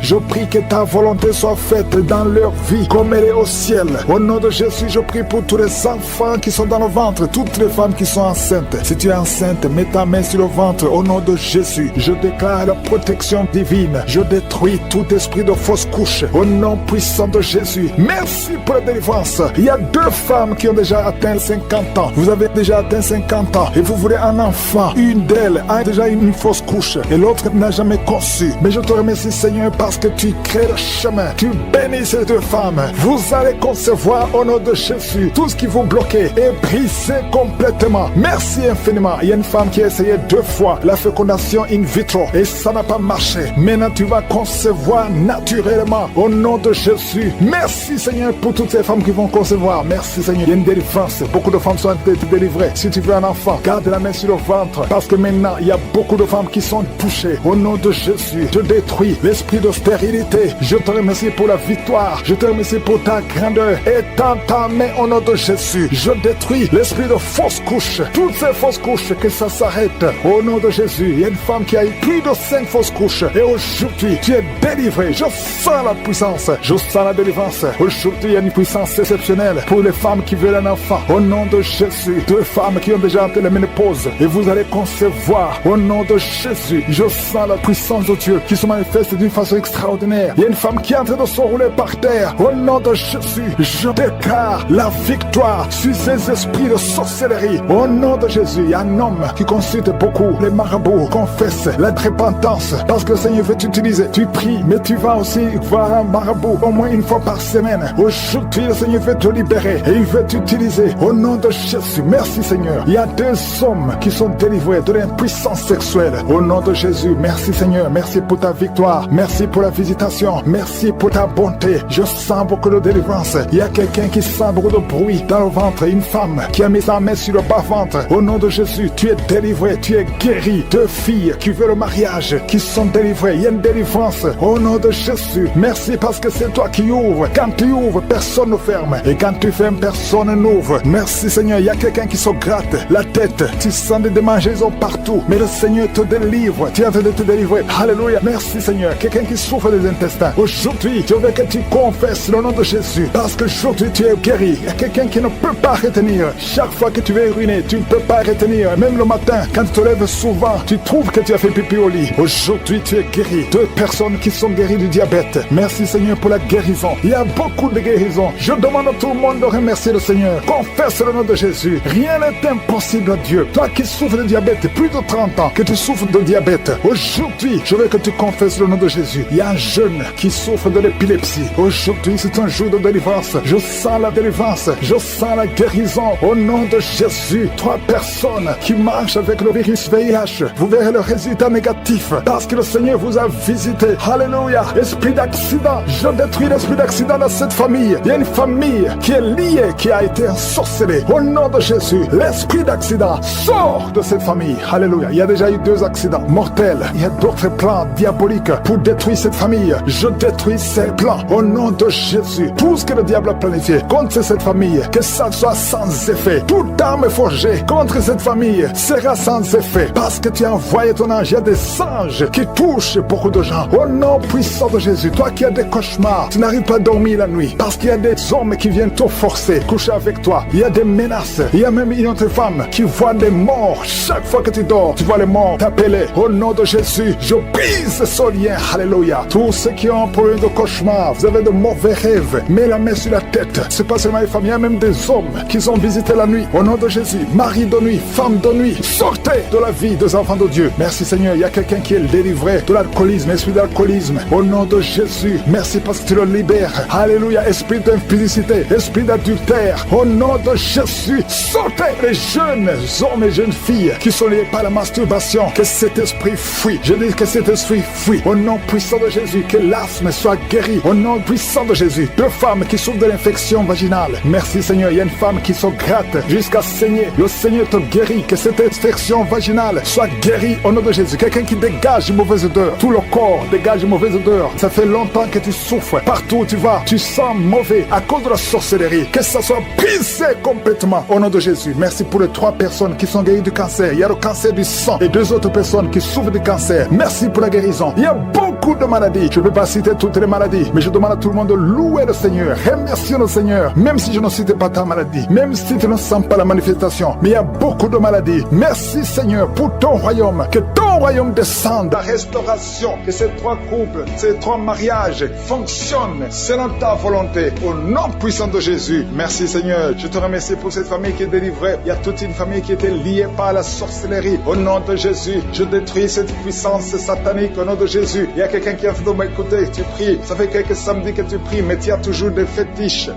Je prie que ta volonté soit faite dans leur vie comme elle est au ciel. Au nom de Jésus, je prie pour tous les enfants qui sont dans le ventre, toutes les femmes qui sont enceintes. Si tu es enceinte, mets ta main sur le ventre. Au nom de Jésus, je déclare la protection divine. Je détruis tout esprit de fausse couche. Au nom puissant de Jésus. Merci pour la délivrance. Il y a 2 femmes qui ont déjà atteint 50 ans. Vous avez déjà atteint 50 ans et vous voulez un enfant. Une d'elles a déjà une fausse couche et l'autre n'a jamais conçu. Mais je te remercie Seigneur parce que tu crées le chemin. Tu bénis ces 2 femmes. Vous allez concevoir au nom de Jésus. Tout ce qui vous bloquait est brisé complètement. Merci infiniment. Il y a une femme qui a essayé 2 fois la fécondation in vitro et ça n'a pas marché. Maintenant tu vas concevoir naturellement au nom de Jésus. Merci Seigneur pour toutes ces femmes qui vont concevoir. Merci Seigneur. Il y a une délivrance. Beaucoup de femmes sont délivrées. Si tu veux un enfant, garde la main sur le ventre parce que maintenant il y a beaucoup de femmes qui sont touchées. Au nom de Jésus, je détruis l'esprit de stérilité. Je te remercie pour la victoire. Je te remercie pour ta grandeur. Étends ta main au nom de Jésus. Je détruis l'esprit de fausse couche. Toutes ces fausses couches, que ça s'arrête. Au nom de Jésus, il y a une femme qui a eu plus de 5 fausses couches. Et aujourd'hui, tu es délivré. Je sens la puissance. Je sens la délivrance. délivrance. Aujourd'hui, il y a une puissance exceptionnelle pour les femmes qui veulent un enfant. Au nom de Jésus, 2 femmes qui ont déjà atteint la ménopause et vous allez concevoir. Au nom de Jésus, je sens la puissance de Dieu qui se manifeste d'une façon extraordinaire. Il y a une femme qui est en train de s'enrouler par terre. Au nom de Jésus, je déclare la victoire sur ces esprits de sorcellerie. Au nom de Jésus, il y a un homme qui consulte beaucoup les marabouts, confesse la repentance parce que le Seigneur veut t'utiliser. Tu pries, mais tu vas aussi voir un marabout au moins une fois par semaine. Aujourd'hui, le Seigneur veut te libérer et il veut t'utiliser. Au nom de Jésus, merci Seigneur. Il y a 2 hommes qui sont délivrés de l'impuissance sexuelle. Au nom de Jésus, merci Seigneur. Merci pour ta victoire. Merci pour la visitation. Merci pour ta bonté. Je sens beaucoup de délivrance. Il y a quelqu'un qui sent beaucoup de bruit dans le ventre. Une femme qui a mis sa main sur le bas-ventre. Au nom de Jésus, tu es délivré, tu es guéri. 2 filles qui veulent le mariage, qui sont délivrées. Il y a une délivrance. Au nom de Jésus, merci parce que c'est toi qui ouvres. Quand tu ouvres, personne ne ferme. Et quand tu fermes, personne n'ouvre. Merci Seigneur. Il y a quelqu'un qui se gratte la tête. Tu sens des démangeaisons partout. Mais le Seigneur te délivre. Tu es en train de te délivrer. Alléluia. Merci Seigneur. Quelqu'un qui souffre des intestins. Aujourd'hui, je veux que tu confesses le nom de Jésus. Parce que aujourd'hui, tu es guéri. Il y a quelqu'un qui ne peut pas retenir. Chaque fois que tu veux uriner, tu ne peux pas retenir. Même le matin, quand tu te lèves souvent, tu trouves que tu as fait pipi au lit. Aujourd'hui, tu es guéri. 2 personnes qui sont guéries du diabète. Merci Seigneur pour la guérison. Il y a beaucoup de guérisons. Je demande à tout le monde de remercier le Seigneur. Confesse le nom de Jésus. Rien n'est impossible à Dieu. Toi qui souffres de diabète, plus de 30 ans que tu souffres de diabète. Aujourd'hui, je veux que tu confesses le nom de Jésus. Il y a un jeune qui souffre de l'épilepsie. Aujourd'hui, c'est un jour de délivrance. Je sens la délivrance. Je sens la guérison. Au nom de Jésus, 3 personnes qui marchent avec le virus VIH. Vous verrez le résultat négatif parce que le Seigneur vous a visité. Alléluia. Esprit d'accident. Je détruis l'esprit d'accident dans cette famille. Il y a une famille qui est liée, qui a été ensorcelée. Au nom de Jésus, l'esprit d'accident sort de cette famille. Alléluia. Il y a déjà eu 2 accidents mortels. Il y a d'autres plans diaboliques pour détruire cette famille. Je détruis ces plans. Au nom de Jésus, tout ce que le diable a planifié contre cette famille, que ça soit sans effet. Toute arme forgée contre cette famille sera sans effet parce que tu as envoyé ton ange. Il y a des anges qui touchent beaucoup de gens. Au nom puissant de Jésus, toi qui as des cauchemars, tu n'arrives pas à dormir la nuit parce qu'il y a des hommes qui viennent te forcer, coucher avec toi. Il y a des menaces. Il y a même une autre femme qui voit des morts. Chaque fois que tu dors, tu vois les morts t'appeler. Au nom de Jésus, je brise ce lien. Alléluia. Tous ceux qui ont un problème de cauchemar, vous avez de mauvais rêves, mets la main sur la tête. C'est pas seulement les femmes, il y a même des hommes qui sont visités la nuit. Au nom de Jésus, mari de nuit, femme de nuit, sortez de la vie des enfants de Dieu. Merci Seigneur. Il y a quelqu'un qui est délivré de l'alcoolisme, esprit d'alcoolisme. Au nom de Jésus, merci parce que tu le libères. Alléluia. Esprit d'impudicité, esprit d'adultère. Au nom de Jésus, sortez les jeunes hommes et jeunes filles qui sont liés par la masturbation. Que cet esprit fuit. Je dis que cet esprit fuit. Au nom puissant de Jésus, que l'asthme soit guéri. Au nom puissant de Jésus. 2 femmes qui souffrent de l'infection vaginale. Merci Seigneur. Il y a une femme qui se gratte jusqu'à saigner. Le Seigneur te guérit. Que cette infection vaginale soit guérie au nom de Jésus. Quelqu'un qui dégage une mauvaise odeur. Tout le corps dégage une mauvaise odeur. Ça fait longtemps que tu souffres. Partout où tu vas, tu sens mauvais à cause de la sorcellerie. Que ça soit brisé complètement au nom de Jésus. Merci pour les 3 personnes qui sont guéries du cancer. Il y a le cancer du sang et 2 autres personnes qui souffrent du cancer. Merci pour la guérison. Il y a beaucoup de maladies. Je ne peux pas citer toutes les maladies, mais je demande à tout le monde de louer le Seigneur. Remercier le Seigneur, même si je ne cite pas ta maladie, même si tu ne sens pas la manifestation. Mais il y a beaucoup de maladies. Merci Seigneur pour ton royaume. Que ton royaume descende. La restauration, que ces 3 couples, ces 3 mariages fonctionnent selon ta volonté. Au nom puissant de Jésus. Merci Seigneur. Je te remercie pour cette famille qui est délivrée. Il y a toute une famille qui était liée par la sorcellerie. Au nom de Jésus, je détruis cette puissance satanique. Au nom de Jésus, il y a quelqu'un qui a fait de m'écouter. Tu pries. Ça fait quelques samedis que tu pries, mais tu as toujours des fétiches,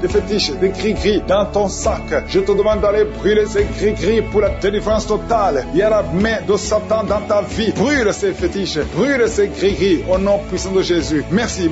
des gris-gris dans ton sac. Je te demande d'aller brûler ces gris-gris pour la délivrance totale. Il y a la main de Satan dans ta vie. Brûle ces fétiches, brûle ces gris-gris au nom puissant de Jésus. Merci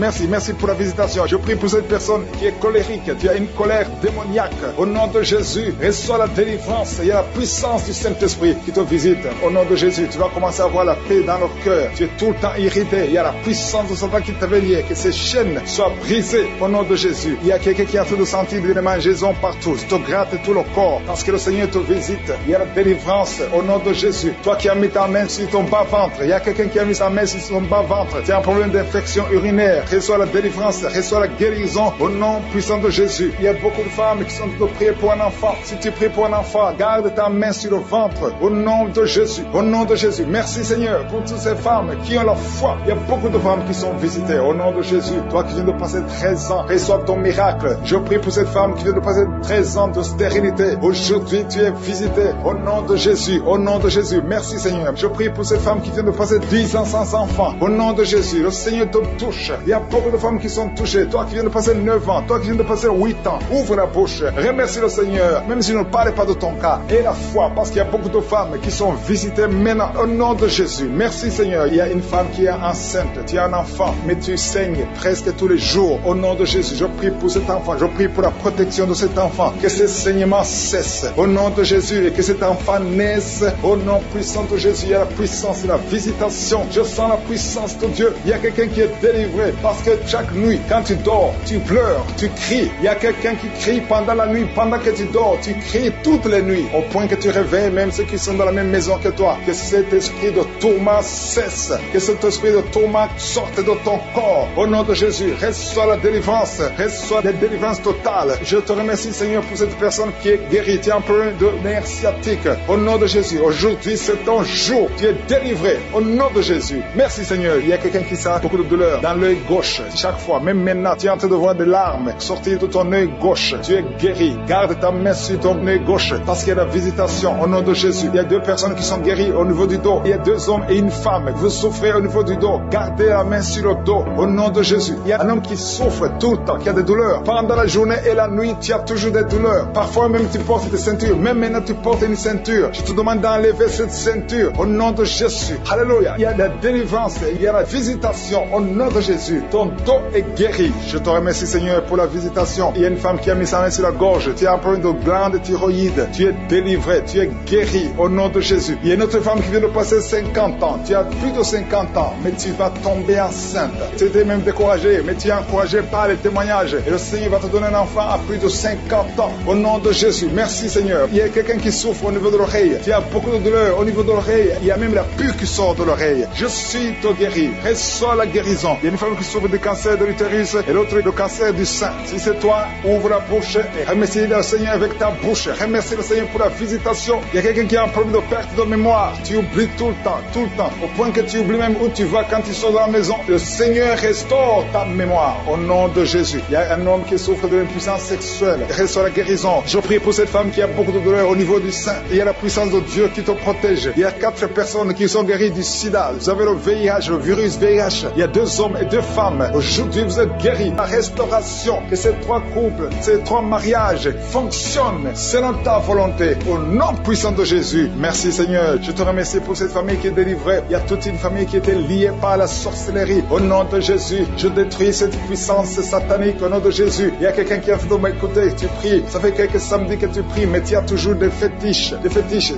pour la visitation. Je prie pour cette personne qui est colérique. Tu as une colère démoniaque. Au nom de Jésus, reçois la délivrance. Il y a la puissance du Saint-Esprit qui te visite. Au nom de Jésus, tu vas commencer à avoir la paix dans le cœur. Tu es tout le temps irrité. Il y a la puissance de Satan qui t'avait lié. Que ces chaînes soient brisées au nom de Jésus. Il y a quelqu'un qui a fait de sentir des démangeaisons partout. Tu te grattes tout le corps parce que le Seigneur te visite. Il y a la délivrance au nom de Jésus. Toi qui as mis ta main sur ton bas bas-ventre. Il y a quelqu'un qui a mis sa main sur son bas-ventre. Tu as un problème d'infection urinaire. Reçois la délivrance, reçois la guérison au nom puissant de Jésus. Il y a beaucoup de femmes qui sont en train de prier pour un enfant. Si tu pries pour un enfant, garde ta main sur le ventre au nom de Jésus. Au nom de Jésus. Merci Seigneur pour toutes ces femmes qui ont la foi. Il y a beaucoup de femmes qui sont visitées au nom de Jésus. Toi qui viens de passer 13 ans, reçois ton miracle. Je prie pour cette femme qui vient de passer 13 ans de stérilité. Aujourd'hui, tu es visitée au nom de Jésus. Au nom de Jésus. Merci Seigneur. Je prie pour cette femme qui vient de passer 10 ans sans enfant. Au nom de Jésus. Le Seigneur te touche. Il y a beaucoup de femmes qui sont touchées. Toi qui viens de passer 9 ans. Toi qui viens de passer 8 ans. Ouvre la bouche. Remercie le Seigneur. Même si je ne parle pas de ton cas. Et la foi. Parce qu'il y a beaucoup de femmes qui sont visitées maintenant. Au nom de Jésus. Merci Seigneur. Il y a une femme qui est enceinte. Tu as un enfant. Mais tu saignes presque tous les jours. Au nom de Jésus. Je prie pour cet enfant. Je prie pour la protection de cet enfant. Que ce saignement cesse. Au nom de Jésus. Et que cet enfant naisse. Au nom puissant de Jésus. Il y a la puissance et la visitation. Je sens la puissance de Dieu. Il y a quelqu'un qui est délivré. Parce que chaque nuit, quand tu dors, tu pleures, tu cries. Il y a quelqu'un qui crie pendant la nuit. Pendant que tu dors, tu cries toutes les nuits. Au point que tu réveilles même ceux qui sont dans la même maison que toi. Que cet esprit de tourment cesse. Que cet esprit de tourment sorte de ton corps. Au nom de Jésus, reçois la délivrance. Reçois la délivrance totale. Je te remercie Seigneur pour cette personne qui est guérie. Tu as un problème de nerf sciatique. Au nom de Jésus, aujourd'hui c'est ton jour. Tu es délivré. Au nom de Jésus. Merci Seigneur. Il y a quelqu'un qui sent beaucoup de douleur dans l'œil gauche. Chaque fois, même maintenant, tu es en train de voir des larmes sortir de ton œil gauche. Tu es guéri. Garde ta main sur ton œil gauche parce qu'il y a la visitation. Au nom de Jésus. Il y a 2 personnes qui sont guéries au niveau du dos. Il y a 2 hommes et une femme. Vous souffrez au niveau du dos. Gardez la main sur le dos. Au nom de Jésus. Il y a un homme qui souffre tout le temps, qui a des douleurs. Pendant la journée et la nuit, tu as toujours des douleurs. Parfois même tu portes des ceintures. Même maintenant tu portes une ceinture. Je te demande d'enlever cette ceinture. Au nom de Jésus. Alléluia. Il y a la délivrance. Il y a la visitation. Au nom de Jésus. Ton dos est guéri. Je te remercie Seigneur pour la visitation. Il y a une femme qui a mis sa main sur la gorge. Tu as un problème de glande thyroïde. Tu es délivré. Tu es guéri. Au nom de Jésus. Il y a une autre femme qui vient de passer 50 ans. Tu as plus de 50 ans. Mais tu vas tomber enceinte. Tu étais même découragé. Mais tu es encouragé par les témoignages. Et le Seigneur va te donner un enfant à plus de 50 ans. Au nom de Jésus. Merci Seigneur. Il y a quelqu'un qui souffre au niveau de l'oreille. Tu as beaucoup de douleur au niveau de l'oreille. Il y a même la pus qui sort de l'oreille. Je suis te guéri. Reçois la guérison. Il y a une femme qui souffre du cancer de l'utérus et l'autre du cancer du sein. Si c'est toi, ouvre la bouche et remercie le Seigneur avec ta bouche. Remercie le Seigneur pour la visitation. Il y a quelqu'un qui a un problème de perte de mémoire. Tu oublies tout le temps. Au point que tu oublies même où tu vas quand tu sors de la maison. Le Seigneur restaure ta mémoire. Au nom de Jésus. Il y a un homme qui souffre de l'impuissance sexuelle. Reçois la guérison. Je prie pour cette femme qui a beaucoup de douleur au niveau du sein. Il y a la puissance de Dieu qui te protège. Il y a 4 personnes qui sont guéries du sida. Vous avez le VIH, le virus VIH. Il y a 2 hommes et 2 femmes. Aujourd'hui, vous êtes guéris. La restauration, que ces 3 couples, ces 3 mariages fonctionnent selon ta volonté. Au nom puissant de Jésus. Merci Seigneur. Je te remercie pour cette famille qui est délivrée. Il y a toute une famille qui était liée par la sorcellerie. Au nom de Jésus, je détruis cette puissance satanique. Au nom de Jésus, il y a quelqu'un qui a fait de m'écouter. Tu pries. Ça fait quelques samedis que tu pries, mais tu as toujours des fétiches,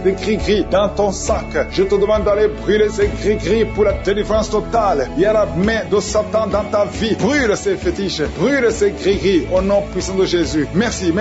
des gris-gris dans ton sac. Je te demande d'aller brûler ces gris-gris pour la délivrance totale. Il y a la main de Satan dans ta vie. Brûle ces fétiches, brûle ces gris-gris au nom puissant de Jésus. Merci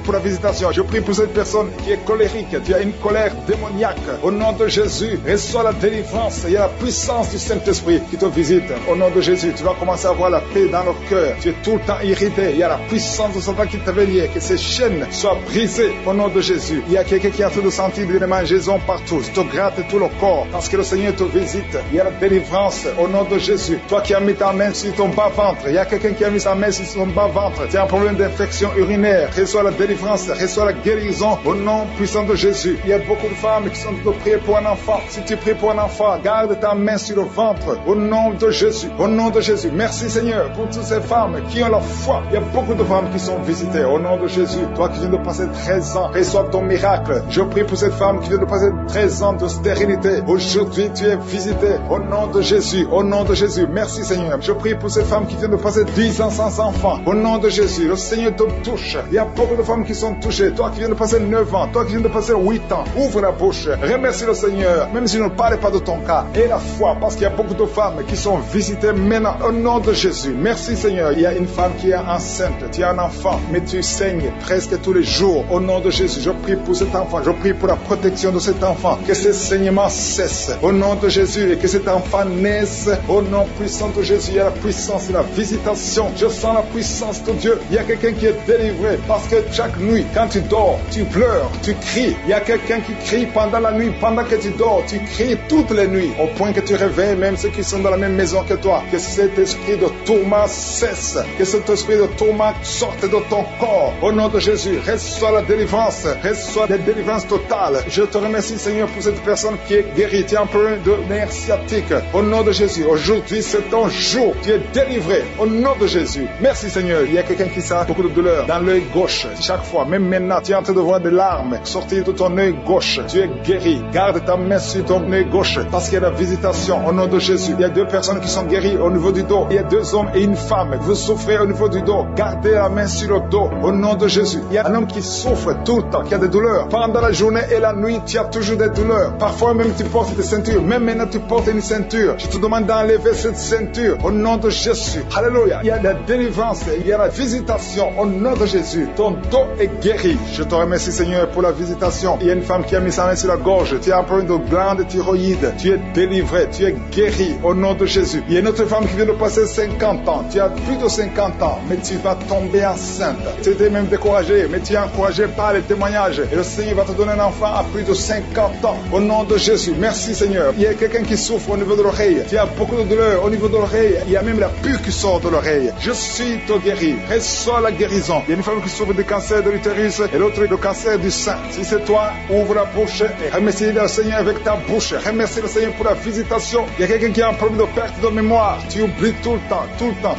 pour la visitation. Je prie pour cette personne qui est colérique. Tu as une colère démoniaque. Au nom de Jésus, reçois la délivrance. Il y a la puissance du Saint-Esprit qui te visite. Au nom de Jésus, tu vas commencer à avoir la paix dans le cœur. Tu es tout le temps irrité. Il y a la puissance de Satan qui t'avait lié. Que ces chaînes soient brisées au nom de Jésus. Il y a quelqu'un qui a fait de sentir des mangeaisons partout. Je te gratte tout le corps parce que le Seigneur te visite. Il y a la délivrance au nom de Jésus. Toi qui as mis ta main sur ton bas-ventre. Il y a quelqu'un qui a mis sa main sur son bas-ventre. Tu as un problème d'infection urinaire. Reçois la délivrance. Reçois la guérison au nom puissant de Jésus. Il y a beaucoup de femmes qui sont de prier pour un enfant. Si tu pries pour un enfant, garde ta main sur le ventre au nom de Jésus. Au nom de Jésus. Merci Seigneur pour toutes ces femmes qui ont la foi. Il y a beaucoup de femmes qui sont visitées au nom de Jésus. Toi qui viens de passer 13 ans, reçois ton miracle. Je prie pour cette femme qui vient de passer 13 ans de stérilité. Aujourd'hui, tu es visité au nom de Jésus. Au nom de Jésus. Merci Seigneur. Je prie pour cette femme qui vient de passer 10 ans sans enfant. Au nom de Jésus. Le Seigneur te touche. Il y a beaucoup de femmes qui sont touchées. Toi qui viens de passer 9 ans. Toi qui viens de passer 8 ans. Ouvre la bouche. Remercie le Seigneur. Même si je ne parle pas de ton cas. Et la foi. Parce qu'il y a beaucoup de femmes qui sont visitées maintenant. Au nom de Jésus. Merci Seigneur. Il y a une femme qui est enceinte. Tu as un enfant. Mais tu saignes presque tous les jours. Au nom de Jésus. Je prie pour cet enfant. Je prie pour la protection de cet enfant. Que ce saignement cesse. naisse au nom de Jésus et que cet enfant naisse au nom puissant de Jésus. Il y a la puissance et la visitation. Je sens la puissance de Dieu. Il y a quelqu'un qui est délivré parce que chaque nuit, quand tu dors, tu pleures, tu cries. Il y a quelqu'un qui crie pendant la nuit, pendant que tu dors, tu cries toutes les nuits au point que tu réveilles même ceux qui sont dans la même maison que toi. Que cet esprit de tourment cesse, que cet esprit de tourment sorte de ton corps au nom de Jésus. Reçois la délivrance, reçois la délivrance totale. Je te remercie Seigneur pour cette personne qui est guérie. Tu es un peu de nerf sciatique au nom de Jésus. Aujourd'hui c'est ton jour, tu es délivré au nom de Jésus. Merci Seigneur. Il y a quelqu'un qui sent beaucoup de douleur dans l'œil gauche. Chaque fois, même maintenant, tu es en train de voir des larmes sortir de ton œil gauche. Tu es guéri. Garde ta main sur ton œil gauche parce qu'il y a la visitation au nom de Jésus. Il y a 2 personnes qui sont guéries au niveau du dos. Il y a 2 hommes et une femme. Vous souffrez au niveau du dos. Gardez la main sur le dos au nom de Jésus. Il y a un homme qui souffre tout le temps, qui a des douleurs. Pendant la journée et la nuit, tu as toujours des douleurs. Parfois même tu portes des ceintures. Même maintenant tu portes une ceinture. Je te demande d'enlever cette ceinture au nom de Jésus. Alléluia. Il y a la délivrance. Il y a la visitation au nom de Jésus. Ton dos est guéri. Je te remercie Seigneur pour la visitation. Il y a une femme qui a mis sa main sur la gorge. Tu as un problème de glande thyroïde. Tu es délivré. Tu es guéri au nom de Jésus. Il y a une autre femme qui vient de passer 50 ans. Tu as plus de 50 ans, mais tu vas tomber enceinte. Tu étais même découragé, mais tu es encouragé par les témoignages. Et le Seigneur va te donner un enfant à plus de 50 ans au nom de Jésus. Merci Seigneur. Il y a quelqu'un qui souffre au niveau de l'oreille. Tu as beaucoup de douleur au niveau de l'oreille. Il y a même la pus qui sort de l'oreille. Je suis te guéri. Reçois la guérison. Il y a une femme qui souffre du cancer de l'utérus et l'autre du cancer du sein. Si c'est toi, ouvre la bouche et remercie le Seigneur avec ta bouche. Remercie le Seigneur pour la visitation. Il y a quelqu'un qui a un problème de perte de mémoire. Tu oublies tout le temps,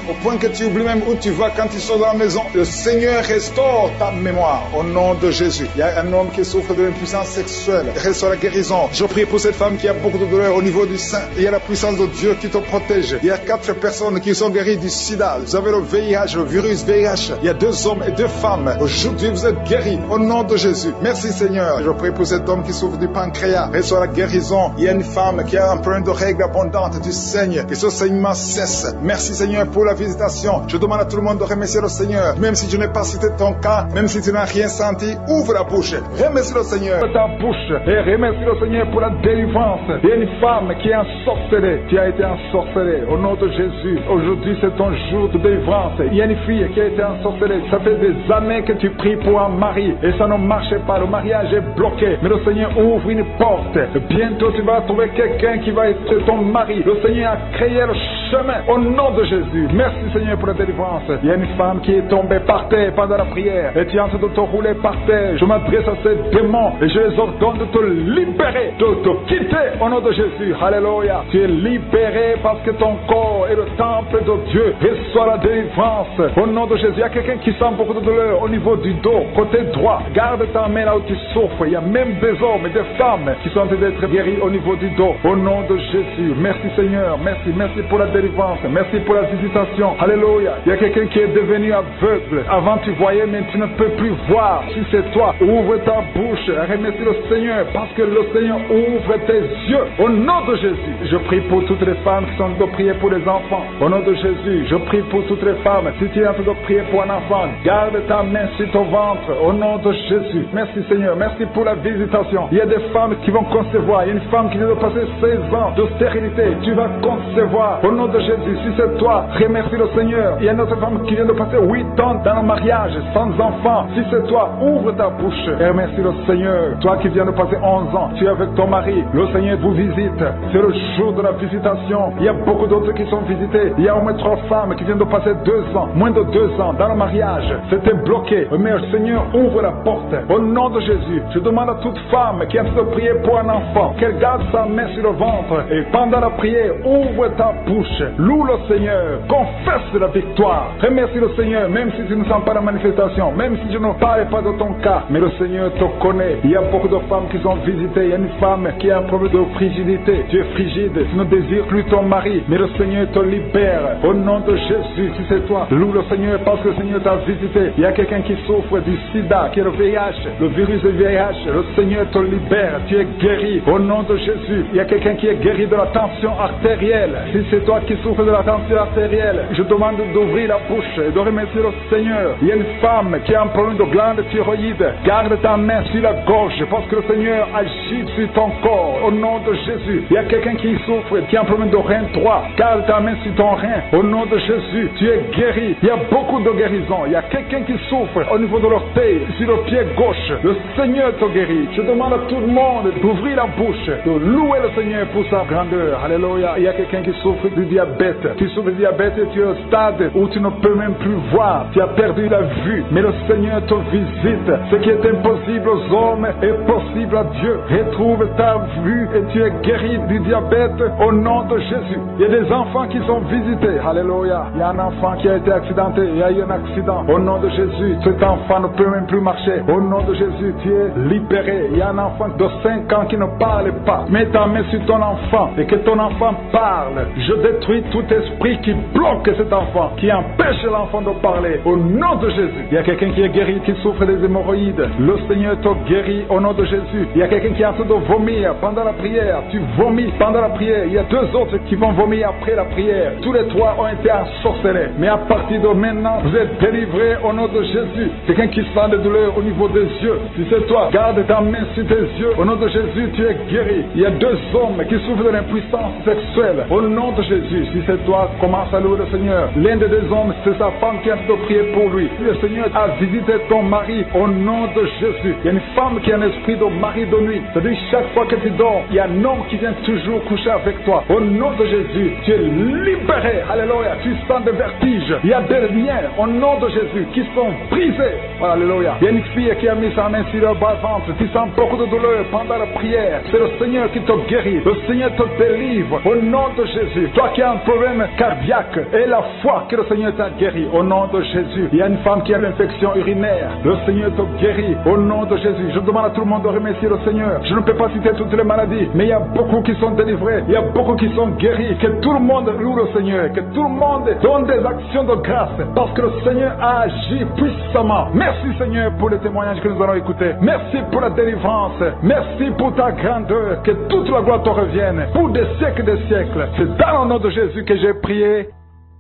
au point que tu oublies même où tu vas quand tu sors de la maison. Le Seigneur restaure ta mémoire au nom de Jésus. Il y a un homme qui souffre de l'impuissance sexuelle. Reçois la guérison. Je prie pour cette femme qui a beaucoup de douleur au niveau du sein. Il y a la puissance de Dieu qui te protège. Il y a 4 personnes qui sont guéries du sida. Vous avez le VIH, le virus VIH. Il y a 2 hommes et 2 femmes. Aujourd'hui, vous êtes guéris au nom de Jésus. Merci Seigneur. Je prie pour cet homme qui souffre du pancréas. Reçois la guérison. Il y a une femme qui a un problème de règles abondantes. Tu saignes. Et ce saignement cesse. Merci Seigneur pour la visitation. Je demande à tout le monde de remercier le Seigneur. Même si je n'ai pas cité ton cas, même si tu n'as rien senti, ouvre la bouche. Remercie le Seigneur. Ta bouche. Et remercie le Seigneur pour la délivrance. Il y a une femme qui est ensorcelée. Tu as été ensorcelée. Au nom de Jésus. Aujourd'hui, c'est ton jour de délivrance. Il y a une fille qui a été ensorcelée. Ça fait des années que tu pries pour un mari et ça ne marchait pas. Le mariage est bloqué. Mais le Seigneur ouvre une porte. Bientôt, tu vas trouver quelqu'un qui va être ton mari. Le Seigneur a créé le chemin. Au nom de Jésus. Merci Seigneur pour la délivrance. Il y a une femme qui est tombée par terre pendant la prière et tu es en train de te rouler par terre. Je m'adresse à ces démons et je les ordonne de te libérer, de te quitter au nom de Jésus. Alléluia. Tu es libéré parce que ton corps est le temple de Dieu. Reçois la délivrance au nom de Jésus. Il y a quelqu'un qui sent beaucoup de douleur au niveau du dos, côté droit. Garde ta main là où tu souffres. Il y a même des hommes et des femmes qui sont en train d'être guéris au niveau du dos. Au nom de Jésus. Merci Seigneur. Merci pour la délivrance. Merci pour la visitation. Alléluia. Il y a quelqu'un qui est devenu aveugle. Avant tu voyais, mais tu ne peux plus voir. Si c'est toi, ouvre ta bouche. Remercie le Seigneur parce que le Seigneur ouvre tes yeux. Au nom de Jésus. Je prie pour toutes les femmes qui sont en train de prier pour les enfants. Au nom de Jésus. Je prie pour toutes les femmes. Si tu es en train de prier pour un enfant, garde ta main sur ton ventre. Au nom de Jésus. Merci Seigneur. Merci pour la visitation. Il y a des femmes qui vont concevoir. Il y a une femme qui vient de passer 16 ans de stérilité. Tu vas concevoir. Au nom de Jésus. Si c'est toi, remercie le Seigneur. Il y a une autre femme qui vient de passer 8 ans dans le mariage, sans enfant. Si c'est toi, ouvre ta bouche et remercie le Seigneur. Toi qui viens de passer 11 ans, tu es avec ton mari. Le Seigneur vous visite. C'est le jour de la visitation. Il y a beaucoup d'autres qui sont visités. Il y a au moins 3 femmes qui viennent de passer 2 ans, moins de 2 ans dans le mariage. C'était bloqué. Mais le Seigneur ouvre la porte. Au nom de Jésus, je demande à toute femme qui a envie de prier pour un enfant, qu'elle garde sa main sur le ventre. Et pendant la prière, ouvre ta bouche. Loue le Seigneur. Confesse la victoire. Remercie le Seigneur, même si tu ne sens pas la manifestation, même si je ne parle pas de ton cas. Mais le Seigneur te connaît. Il y a beaucoup de femmes qui sont visitées. Il y a une femme qui a un problème de frigidité. Tu es frigide. Tu ne désires plus ton mari. Mais le Seigneur te libère. Au nom de Jésus, si c'est toi, loue le Seigneur parce que le Seigneur t'a visité. Il y a quelqu'un qui souffre du sida, qui est le VIH, le virus du VIH. Le Seigneur te libère. Tu es guéri. Au nom de Jésus. Il y a quelqu'un qui est guéri de la tension artérielle. Si c'est toi qui souffre de la tension artérielle, je demande d'ouvrir la bouche et de remercier le Seigneur. Il y a une femme qui a un problème de glande thyroïde. Garde ta main sur la gorge parce que le Seigneur agit sur ton corps au nom de Jésus. Il y a quelqu'un qui souffre, qui a un problème de rein droit. Garde ta main sur ton rein au nom de Jésus. Tu es guéri. Il y a beaucoup de guérisons. Il y a quelqu'un qui souffre au niveau de l'orteil, sur le pied gauche. Le Seigneur te guérit. Je demande à tout le monde d'ouvrir la bouche, de louer le Seigneur pour sa grandeur. Alléluia. Il y a quelqu'un qui souffre du diabète. Tu souffres du diabète et tu es au stade où tu ne peux même plus voir. Tu as perdu la vue. Mais le Seigneur te visite. Ce qui est impossible aux hommes est possible à Dieu. Retrouve ta vue et tu es guéri du diabète au nom de Jésus. Il y a des enfants qui sont visités. Alléluia. Il y a un enfant qui a été accidenté. Il y a eu un accident. Au nom de Jésus, cet enfant ne peut même plus marcher. Au nom de Jésus, tu es libéré. Il y a un enfant de 5 ans qui ne parle pas. Mets ta main sur ton enfant et que ton enfant parle. Je détruis tout esprit qui bloque cet enfant, qui empêche l'enfant de parler. Au nom de Jésus. Il y a quelqu'un qui est guéri, qui souffre des hémorroïdes. Le Seigneur te guérit au nom de Jésus. Il y a quelqu'un qui est en train de vomir pendant la prière. Tu vomis pendant la prière. Il y a 2 autres qui vont vomir après la prière. Tous les 3 ont été ensorcelés. Mais à partir de maintenant, vous êtes délivrés au nom de Jésus. Quelqu'un qui sent des douleurs au niveau des yeux. Si c'est toi, garde ta main sur tes yeux. Au nom de Jésus, tu es guéri. Il y a 2 hommes qui souffrent de l'impuissance sexuelle. Au nom de Jésus, si c'est toi, commence à louer le Seigneur. L'un des 2 hommes, c'est sa femme qui a de prier pour lui. Le Seigneur a visité ton mari au nom de Jésus. Il y a une femme qui a un esprit de mari de nuit. C'est-à-dire chaque fois que tu dors, il y a un homme qui vient toujours coucher avec toi. Au nom de Jésus, tu es libéré. Alléluia. Tu sens des vertiges. Il y a des liens au nom de Jésus qui sont brisés. Alléluia. Il y a une fille qui a mis sa main sur le bas-ventre. Tu sens beaucoup de douleur pendant la prière. C'est le Seigneur qui te guérit. Le Seigneur te délivre au nom de Jésus. Toi qui as un problème cardiaque et la foi que le Seigneur t'a guéri au nom de Jésus. Il y a une femme qui a l'infection urinaire. Le Seigneur te guérit au nom de Jésus. Je demande à tout le monde de remercier le Seigneur. Je ne peux pas citer toutes les maladies, mais il y a beaucoup qui sont délivrés. Il y a beaucoup qui sont guéris. Que tout le monde loue le Seigneur. Que tout le monde donne des actions de grâce parce que le Seigneur a agi puissamment. Merci Seigneur pour les témoignages que nous allons écouter. Merci pour la délivrance. Merci pour ta grandeur. Que toute la gloire te revienne pour des siècles et des siècles. C'est dans le nom de Jésus que j'ai prié.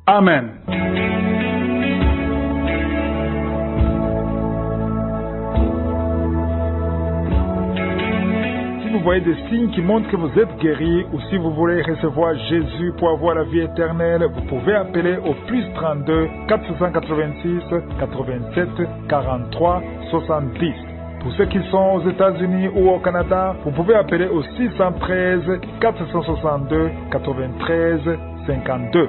Amen. Si vous voyez des signes qui montrent que vous êtes guéri ou si vous voulez recevoir Jésus pour avoir la vie éternelle, vous pouvez appeler au plus 32 486 87 43 70. Pour ceux qui sont aux États-Unis ou au Canada, vous pouvez appeler au 613 462 93 52.